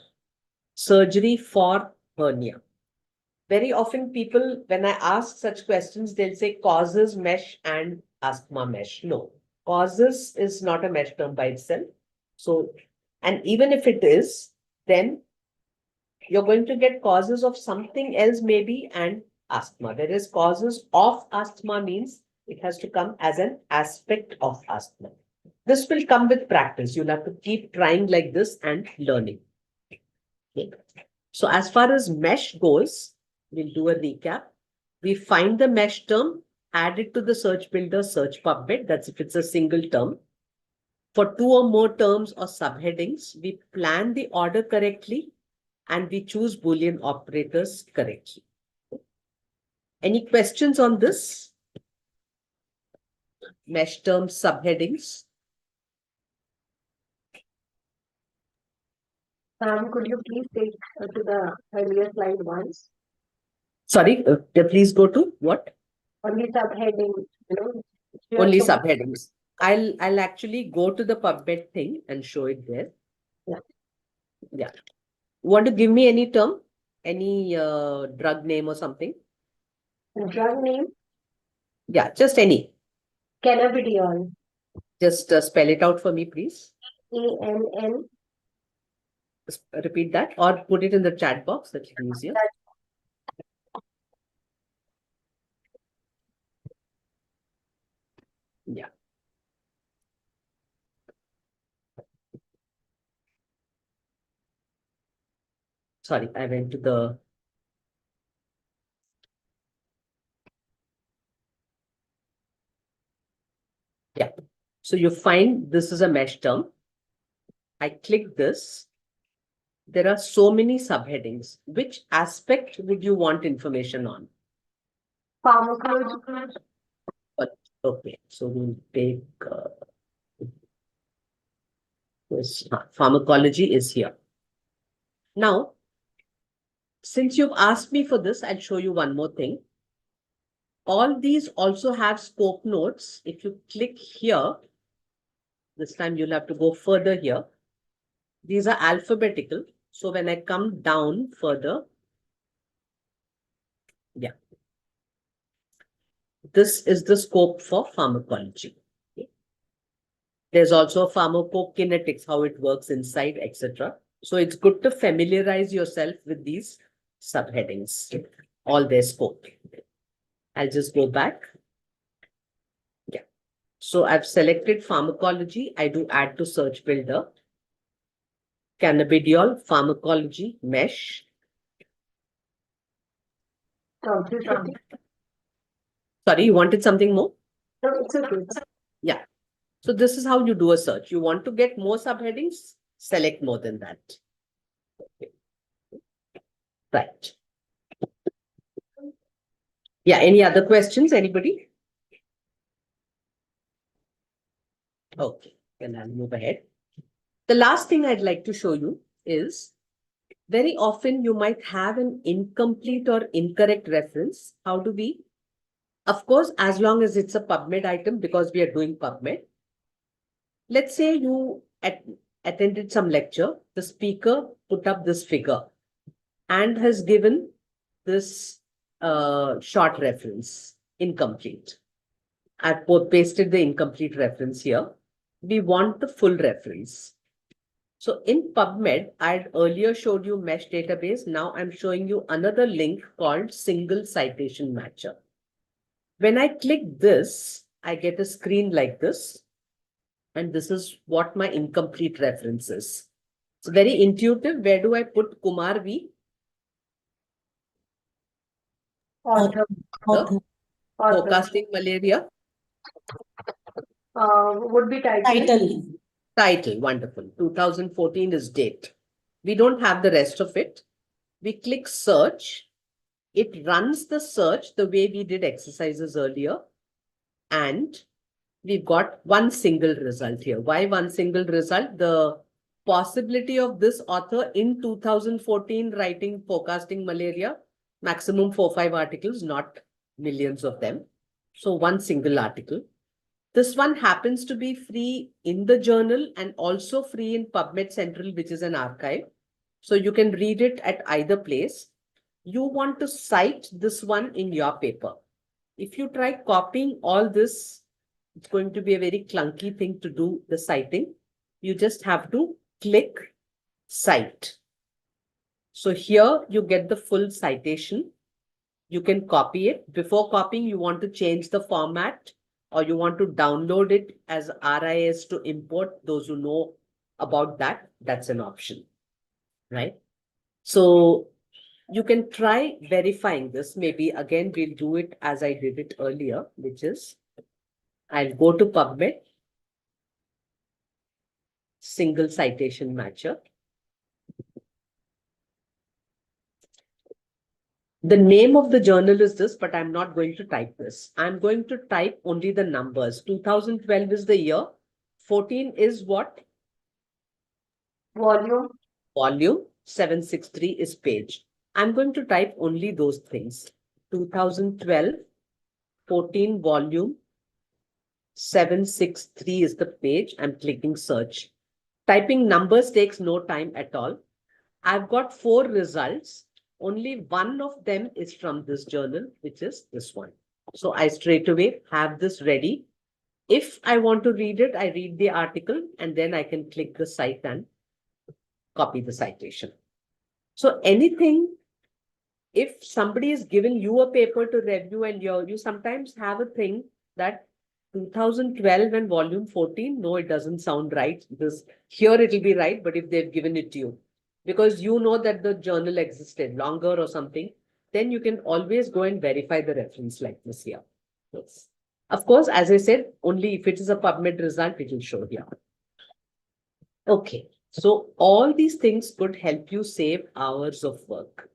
Surgery for hernia. Very often people, when I ask such questions, they'll say causes mesh and asthma mesh. No, causes is not a mesh term by itself. So, and even if it is, then you're going to get causes of something else maybe and asthma. Whereas causes of asthma means it has to come as an aspect of asthma. This will come with practice. You'll have to keep trying like this and learning. Okay. So as far as mesh goes, we'll do a recap. We find the mesh term, add it to the search builder, search PubMed. That's if it's a single term. For 2 or more terms or subheadings, we plan the order correctly and we choose Boolean operators correctly. Any questions on this? Mesh term subheadings. Could you please take to the earlier slide once? Sorry, please go to what? Only subheading, you know. Only so- subheadings. I'll actually go to the PubMed thing and show it there. Yeah. Yeah. Want to give me any term? Any drug name or something? Drug name, Yeah, just any. cannabidiol. Just spell it out for me, please. ANN. Repeat that or put it in the chat box. That's easier. Yeah. Sorry, I went to the. Yeah. So you find this is a mesh term. I click this. There are so many subheadings. Which aspect would you want information on? Pharmacology. Okay, so we'll take this. Pharmacology is here. Now, since you've asked me for this, I'll show you one more thing. All these also have scope notes. If you click here, this time you'll have to go further here. These are alphabetical. So when I come down further, yeah, this is the scope for pharmacology. Okay. There's also pharmacokinetics, how it works inside, etc. So it's good to familiarize yourself with these subheadings, all their scope. I'll just go back. Yeah. So I've selected pharmacology. I do add to search builder. Cannabidiol, pharmacology, mesh. Toxicity. Sorry, you wanted something more? No, it's okay. Yeah. So this is how you do a search. You want to get more subheadings? Select more than that. Okay. Right. Yeah, any other questions, anybody? Okay, then I'll move ahead. The last thing I'd like to show you is very often you might have an incomplete or incorrect reference. How do we? Of course, as long as it's a PubMed item, because we are doing PubMed. Let's say you attended some lecture, the speaker put up this figure and has given this short reference, incomplete. I've pasted the incomplete reference here. We want the full reference. So in PubMed, I had earlier showed you mesh database. Now I'm showing you another link called single citation matcher. When I click this, I get a screen like this. And this is what my incomplete reference is. It's very intuitive. Where do I put Kumar V? Author. Author. Forecasting malaria. Would be title. Title. Title, wonderful. 2014 is date. We don't have the rest of it. We click search. It runs the search the way we did exercises earlier. And we've got one single result here. Why one single result? The possibility of this author in 2014 writing forecasting malaria, maximum 4-5 articles, not millions of them. So one single article. This one happens to be free in the journal and also free in PubMed Central, which is an archive. So you can read it at either place. You want to cite this one in your paper. If you try copying all this, it's going to be a very clunky thing to do the citing. You just have to click cite. So here you get the full citation. You can copy it. Before copying, you want to change the format or you want to download it as RIS to import. Those who know about that, that's an option, right? So you can try verifying this. Maybe again, we'll do it as I did it earlier, which is I'll go to PubMed, single citation matcher. The name of the journal is this, but I'm not going to type this. I'm going to type only the numbers. 2012 is the year. 14 is what? Volume. volume, 763 is page. I'm going to type only those things. 2012, 14 volume, 763 is the page. I'm clicking search. Typing numbers takes no time at all. I've got 4 results. Only one of them is from this journal, which is this one. So I straight away have this ready. If I want to read it, I read the article and then I can click the cite and copy the citation. So anything, if somebody is giving you a paper to review and you sometimes have a thing that 2012 and volume 14, no, it doesn't sound right, because here it will be right, but if they've given it to you, because you know that the journal existed longer or something, then you can always go and verify the reference like this here. Yes. Of course, as I said, only if it is a PubMed result, it will show here. Okay, so all these things could help you save hours of work,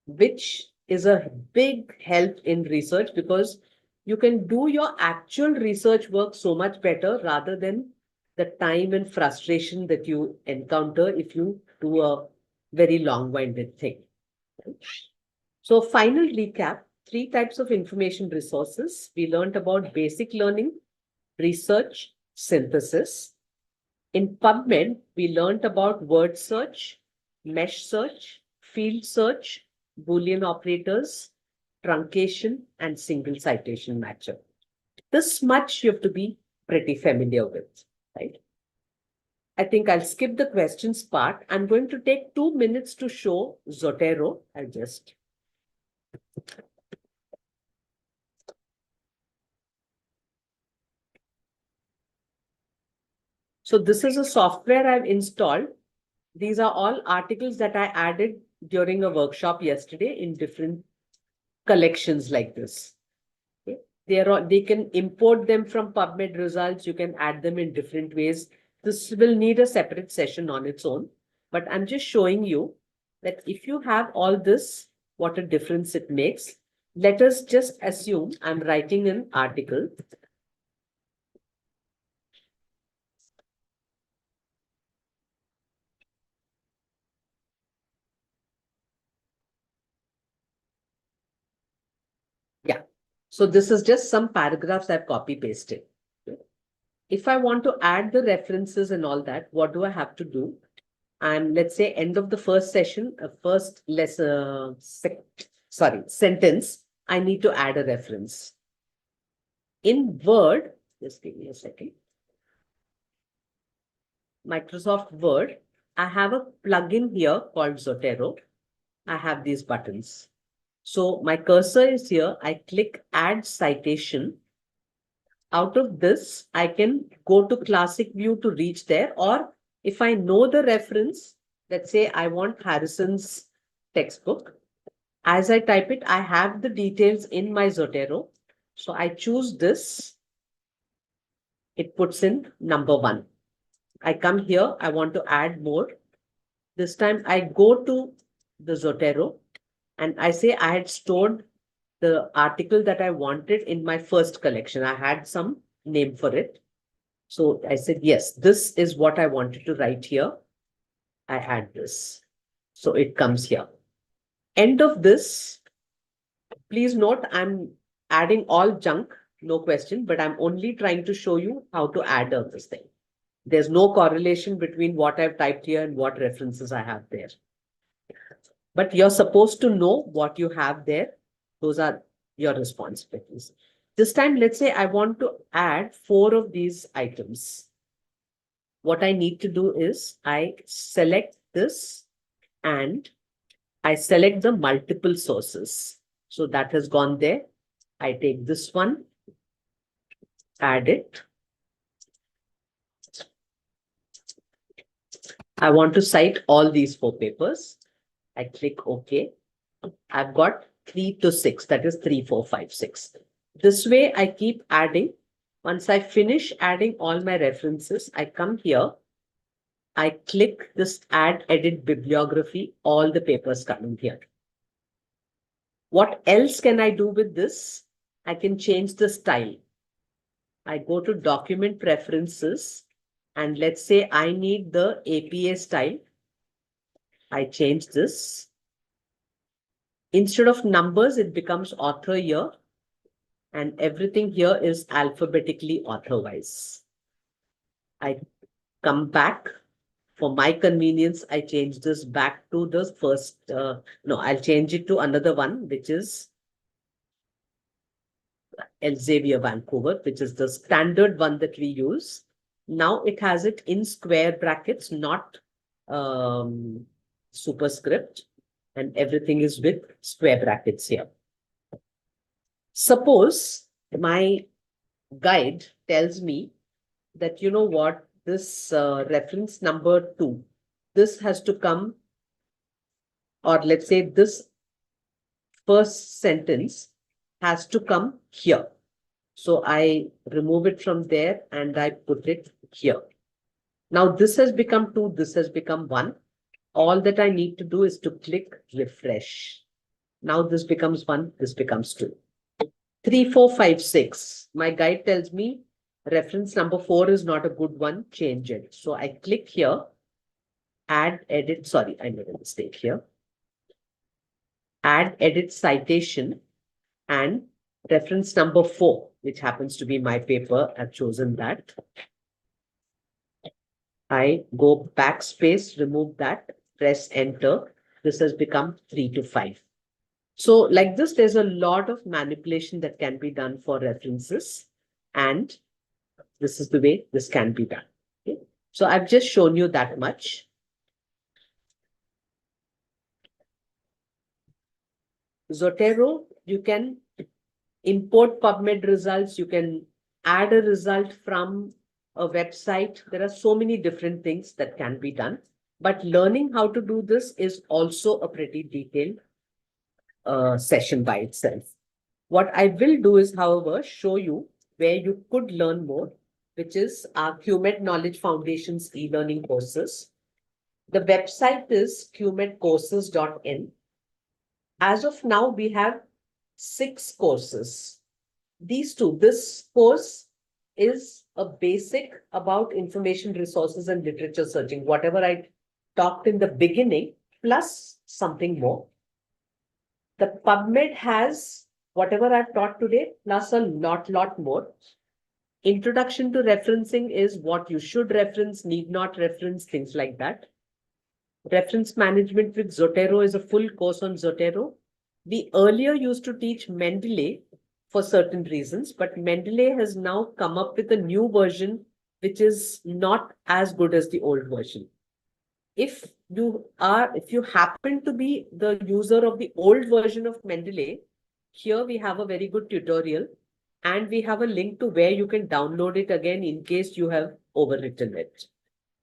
which is a big help in research, because you can do your actual research work so much better rather than the time and frustration that you encounter if you do a very long-winded thing. So final recap, 3 types of information resources. We learned about basic learning, research, synthesis. In PubMed, we learned about word search, mesh search, field search, Boolean operators, truncation, and single citation matcher. This much you have to be pretty familiar with, right? I think I'll skip the questions part. I'm going to take 2 minutes to show Zotero. I'll just. So this is a software I've installed. These are all articles that I added during a workshop yesterday in different collections like this. Okay. They can import them from PubMed results. You can add them in different ways. This will need a separate session on its own, but I'm just showing you that if you have all this, what a difference it makes. Let us just assume I'm writing an article. Yeah. So this is just some paragraphs I've copy pasted. If I want to add the references and all that, what do I have to do? And let's say end of the first session, sentence, I need to add a reference. In Word, just give me a second. Microsoft Word, I have a plugin here called Zotero. I have these buttons. So my cursor is here. I click Add Citation. Out of this, I can go to classic view to reach there, or if I know the reference, let's say I want Harrison's textbook. As I type it, I have the details in my Zotero. So I choose this. It puts in number 1. I come here, I want to add more. This time I go to the Zotero and I say I had stored the article that I wanted in my first collection. I had some name for it. So I said, yes, this is what I wanted to write here. I add this. So it comes here. End of this. Please note, I'm adding all junk, no question, but I'm only trying to show you how to add this thing. There's no correlation between what I've typed here and what references I have there. But you're supposed to know what you have there. Those are your responsibilities. This time, let's say I want to add 4 of these items. What I need to do is I select this and I select the multiple sources. So that has gone there. I take this one, add it. I want to cite all these 4 papers. I click OK. I've got 3 to 6, that is 3, 4, 5, 6. This way I keep adding. Once I finish adding all my references, I come here. I click this add edit bibliography, all the papers coming here. What else can I do with this? I can change the style. I go to document preferences and let's say I need the APA style. I change this. Instead of numbers, it becomes author year. And everything here is alphabetically author-wise. I come back. For my convenience, I change this back to the first. No, I'll change it to another one, which is Elsevier Vancouver, which is the standard one that we use. Now it has it in square brackets, not superscript, and everything is with square brackets here. Suppose my guide tells me that, you know what, this reference number 2, this has to come, or let's say this first sentence has to come here. So I remove it from there and I put it here. Now this has become 2, this has become 1. All that I need to do is to click refresh. Now this becomes 1, this becomes 2. 3, 4, 5, 6. My guide tells me reference number 4 is not a good one, change it. So I click here, add, edit, sorry, I made a mistake here. Add, edit citation, and reference number 4, which happens to be my paper, I've chosen that. I go backspace, remove that, press enter. This has become 3 to 5. So like this, there's a lot of manipulation that can be done for references. And this is the way this can be done. Okay? So I've just shown you that much. Zotero, you can import PubMed results. You can add a result from a website. There are so many different things that can be done. But learning how to do this is also a pretty detailed session by itself. What I will do is, however, show you where you could learn more, which is our QMed Knowledge Foundation's e-learning courses. The website is qmedcourses.in. As of now, we have 6 courses. These 2, this course is a basic about information resources and literature searching, whatever I talked in the beginning, plus something more. The PubMed has whatever I've taught today, plus a lot more. Introduction to referencing is what you should reference, need not reference, things like that. Reference management with Zotero is a full course on Zotero. We earlier used to teach Mendeley for certain reasons, but Mendeley has now come up with a new version, which is not as good as the old version. If you happen to be the user of the old version of Mendeley, here we have a very good tutorial and we have a link to where you can download it again in case you have overwritten it.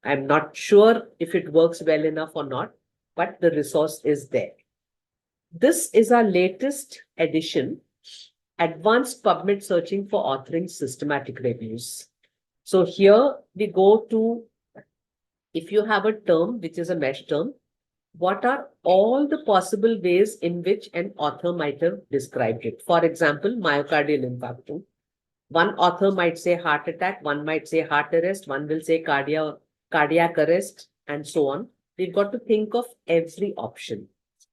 I'm not sure if it works well enough or not, but the resource is there. This is our latest edition, Advanced PubMed Searching for Authoring Systematic Reviews. So here we go to, if you have a term, which is a mesh term, what are all the possible ways in which an author might have described it? For example, myocardial infarction. One author might say heart attack, one might say heart arrest, one will say cardiac arrest, and so on. We've got to think of every option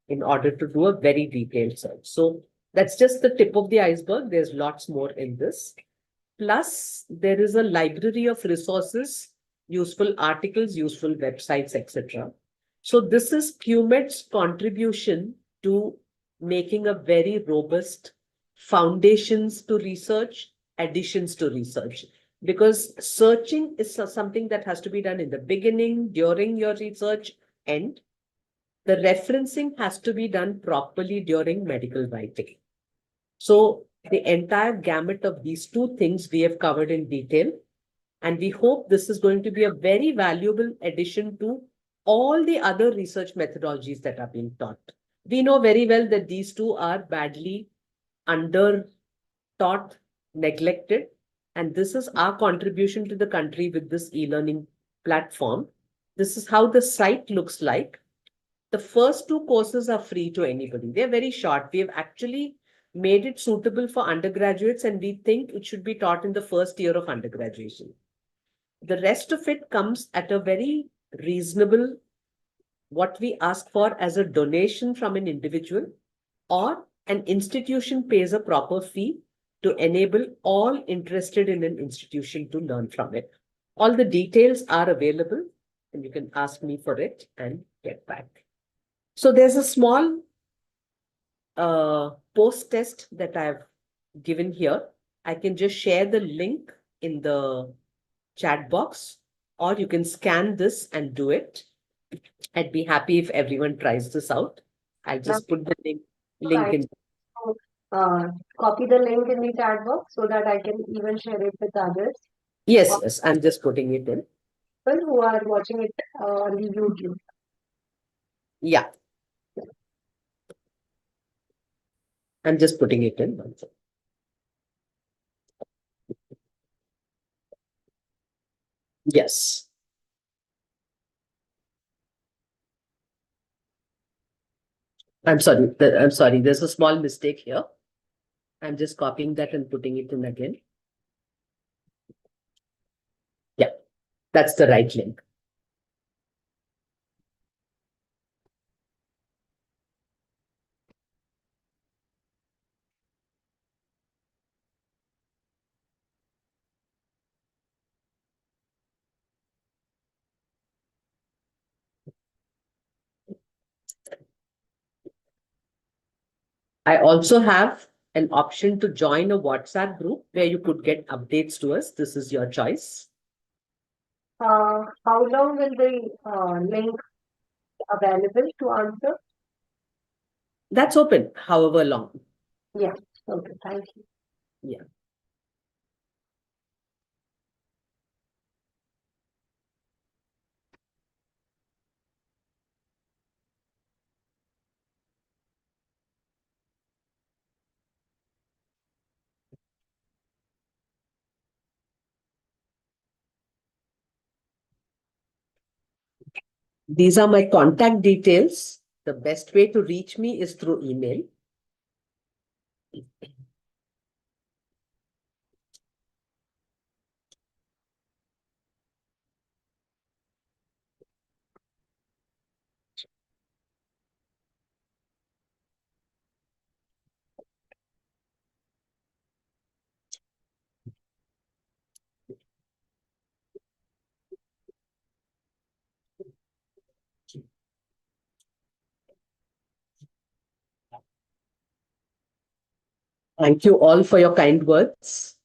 in order to do a very detailed search. So that's just the tip of the iceberg. There's lots more in this. Plus, there is a library of resources, useful articles, useful websites, etc. So this is QMed's contribution to making a very robust foundations to research, additions to research. Because searching is something that has to be done in the beginning, during your research, and the referencing has to be done properly during medical writing. So the entire gamut of these 2 things we have covered in detail. And we hope this is going to be a very valuable addition to all the other research methodologies that are being taught. We know very well that these 2 are badly under-taught, neglected. And this is our contribution to the country with this e-learning platform. This is how the site looks like. The first 2 courses are free to anybody. They're very short. We have actually made it suitable for undergraduates, and we think it should be taught in the first year of undergraduation. The rest of it comes at a very reasonable what we ask for as a donation from an individual, or an institution pays a proper fee to enable all interested in an institution to learn from it. All the details are available, and you can ask me for it and get back. So there's a small post test that I've given here. I can just share the link in the chat box, or you can scan this and do it. I'd be happy if everyone tries this out. I'll just put the link in. Copy the link in the chat box so that I can even share it with others. Yes, I'm just putting it in. People who are watching it on the YouTube. Yeah. I'm just putting it in. Yes. I'm sorry. I'm sorry. There's a small mistake here. I'm just copying that and putting it in again. Yeah, that's the right link. I also have an option to join a WhatsApp group where you could get updates to us. This is your choice. How long will the link available to answer? That's open, however long. Yeah, okay, thank you. Yeah. These are my contact details. The best way to reach me is through email. Thank you all for your kind words.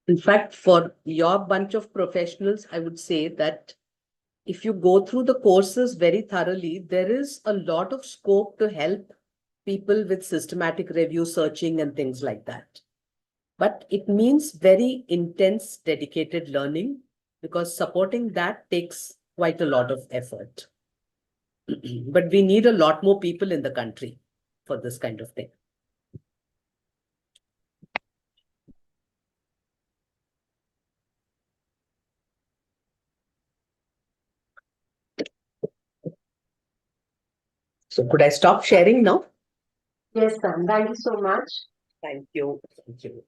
In fact, for your bunch of professionals, I would say that if you go through the courses very thoroughly, there is a lot of scope to help people with systematic review searching and things like that. But it means very intense, dedicated learning, because supporting that takes quite a lot of effort. But we need a lot more people in the country for this kind of thing. So could I stop sharing now? Yes, ma'am. Thank you so much. Thank you. Thank you.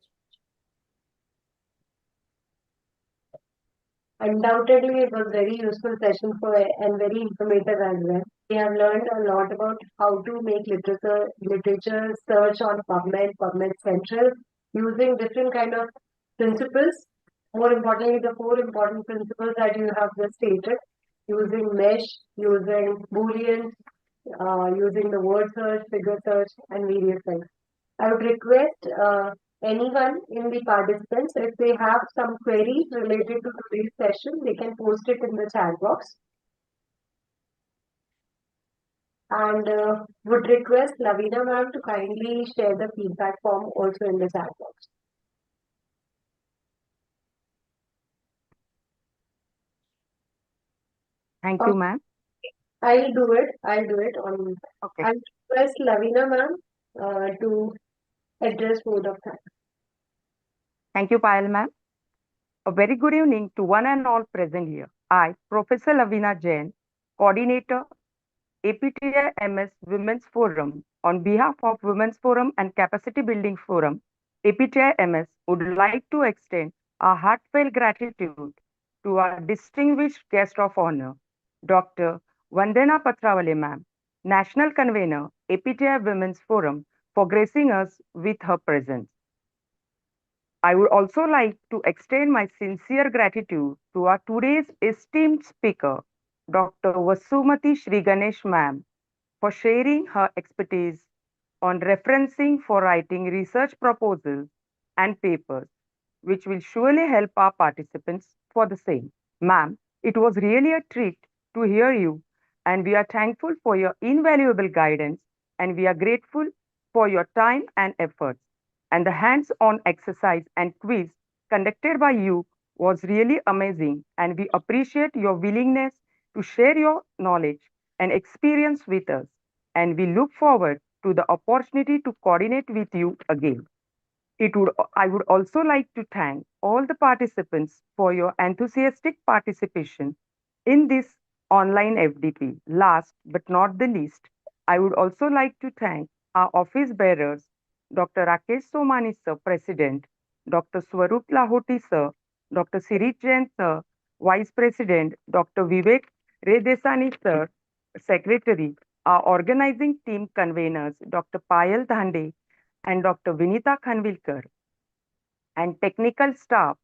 Undoubtedly, it was very useful session for and very informative as well. We have learned a lot about how to make literature search on PubMed Central using different kind of principles. More importantly, the four important principles that you have just stated: using mesh, using Boolean, using the word search, figure search, and various things. I would request anyone in the participants, if they have some queries related to today's session, they can post it in the chat box. And would request Lavina ma'am to kindly share the feedback form also in the chat box. Thank you, ma'am. I'll do it on. Okay. I'll request Lavina ma'am to address both of them. Thank you, Payal ma'am. A very good evening to one and all present here. I, Professor Lavina Jain, Coordinator, APTI-MS Women's Forum, on behalf of Women's Forum and Capacity Building Forum, APTI-MS would like to extend our heartfelt gratitude to our distinguished guest of honor, Dr. Vandana Patrawale ma'am, National Convener, APTI Women's Forum, for gracing us with her presence. I would also like to extend my sincere gratitude to our today's esteemed speaker, Dr. Vasumati Sri Ganesh ma'am, for sharing her expertise on referencing for writing research proposals and papers, which will surely help our participants for the same. Ma'am, it was really a treat to hear you, and we are thankful for your invaluable guidance, and we are grateful for your time and efforts. And the hands-on exercise and quiz conducted by you was really amazing, and we appreciate your willingness to share your knowledge and experience with us, and we look forward to the opportunity to coordinate with you again. I would also like to thank all the participants for your enthusiastic participation in this online FDP. Last but not the least, I would also like to thank our office bearers, Dr. Rakesh Somani sir, President, Dr. Swarup Lahoti sir, Dr. Sirit Jain sir, Vice President, Dr. Vivek Redesani sir, Secretary, our organizing team conveners, Dr. Payal Dhande and Dr. Vinita Khanvilkar, and technical staff,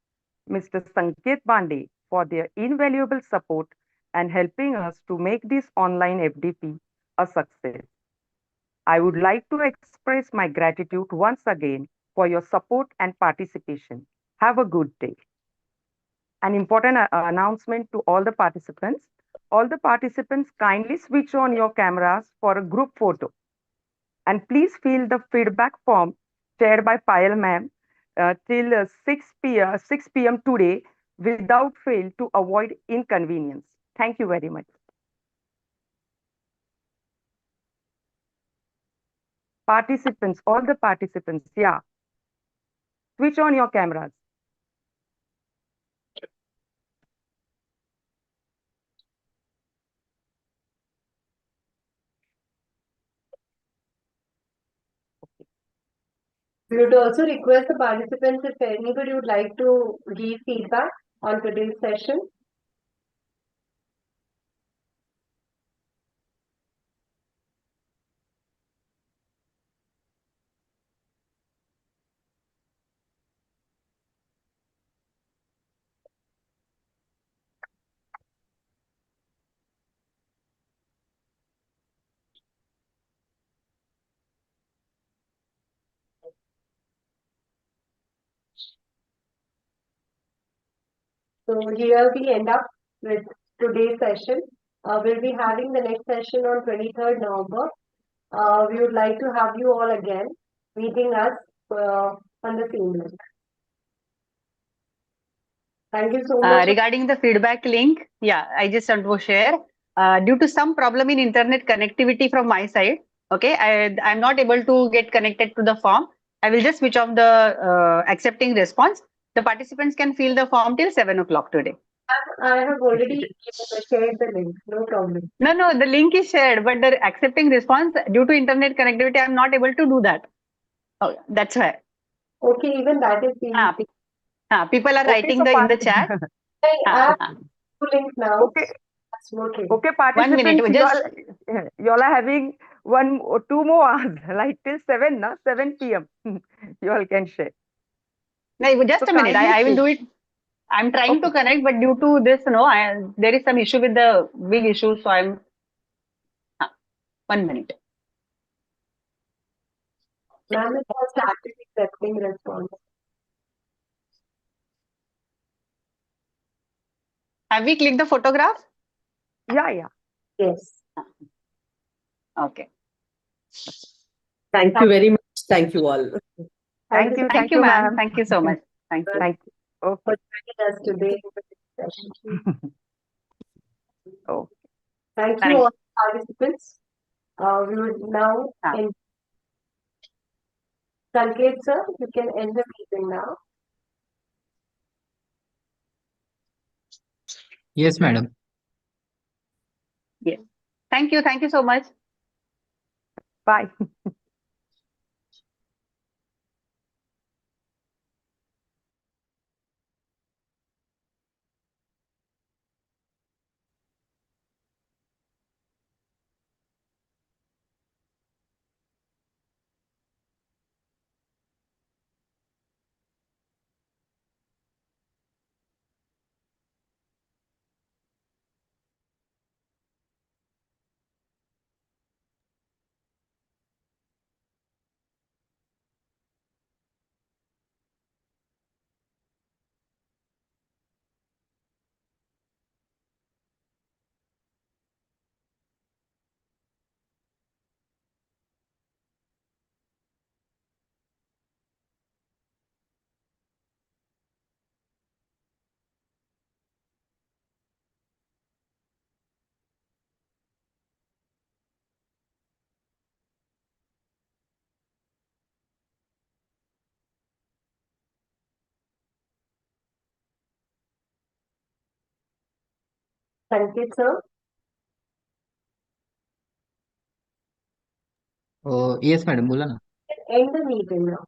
Mr. Sanket Bande, for their invaluable support and helping us to make this online FDP a success. I would like to express my gratitude once again for your support and participation. Have a good day. An important announcement to all the participants. All the participants kindly switch on your cameras for a group photo. And please fill the feedback form shared by Payal ma'am till 6 p.m. today without fail to avoid inconvenience. Thank you very much. Participants, all the participants, yeah. Switch on your cameras. We would also request the participants if anybody would like to give feedback on today's session. So here we end up with today's session. We'll be having the next session on 23rd November. We would like to have you all again meeting us on the same link. Thank you so much. Regarding the feedback link, yeah, I just want to share. Due to some problem in internet connectivity from my side, okay, I'm not able to get connected to the form. I will just switch off the accepting response. The participants can fill the form till 7 o'clock today. I have already shared the link, no problem. No, the link is shared, but the accepting response, due to internet connectivity, I'm not able to do that. Oh, that's why. Okay, even that is being. People are writing so in the chat. I have link now. Okay. That's working. Okay, 1 minute. participants, you all are having 1 or 2 more hours, like till 7, na? 7 p.m. You all can share. No, just So a minute. I will do it. I'm trying to Okay. connect, but due to this, there is some issue with the big issue. So I'm 1 minute. Ma'am, it has started accepting response. Have we clicked the photograph? Yeah. Yes. Okay. Thank you very much. Thank you all. Thank you. Thank you, ma'am. Thank you so much. Thank you. Thank you. Okay. For joining us today. Oh. Thank you Thank- all participants. We would now Ah. end Sanket sir, you can end the meeting now. Yes, madam. Yes. Thank you. Thank you so much. Bye. Sanket sir, Yes, madam. बोला ना. end the meeting now.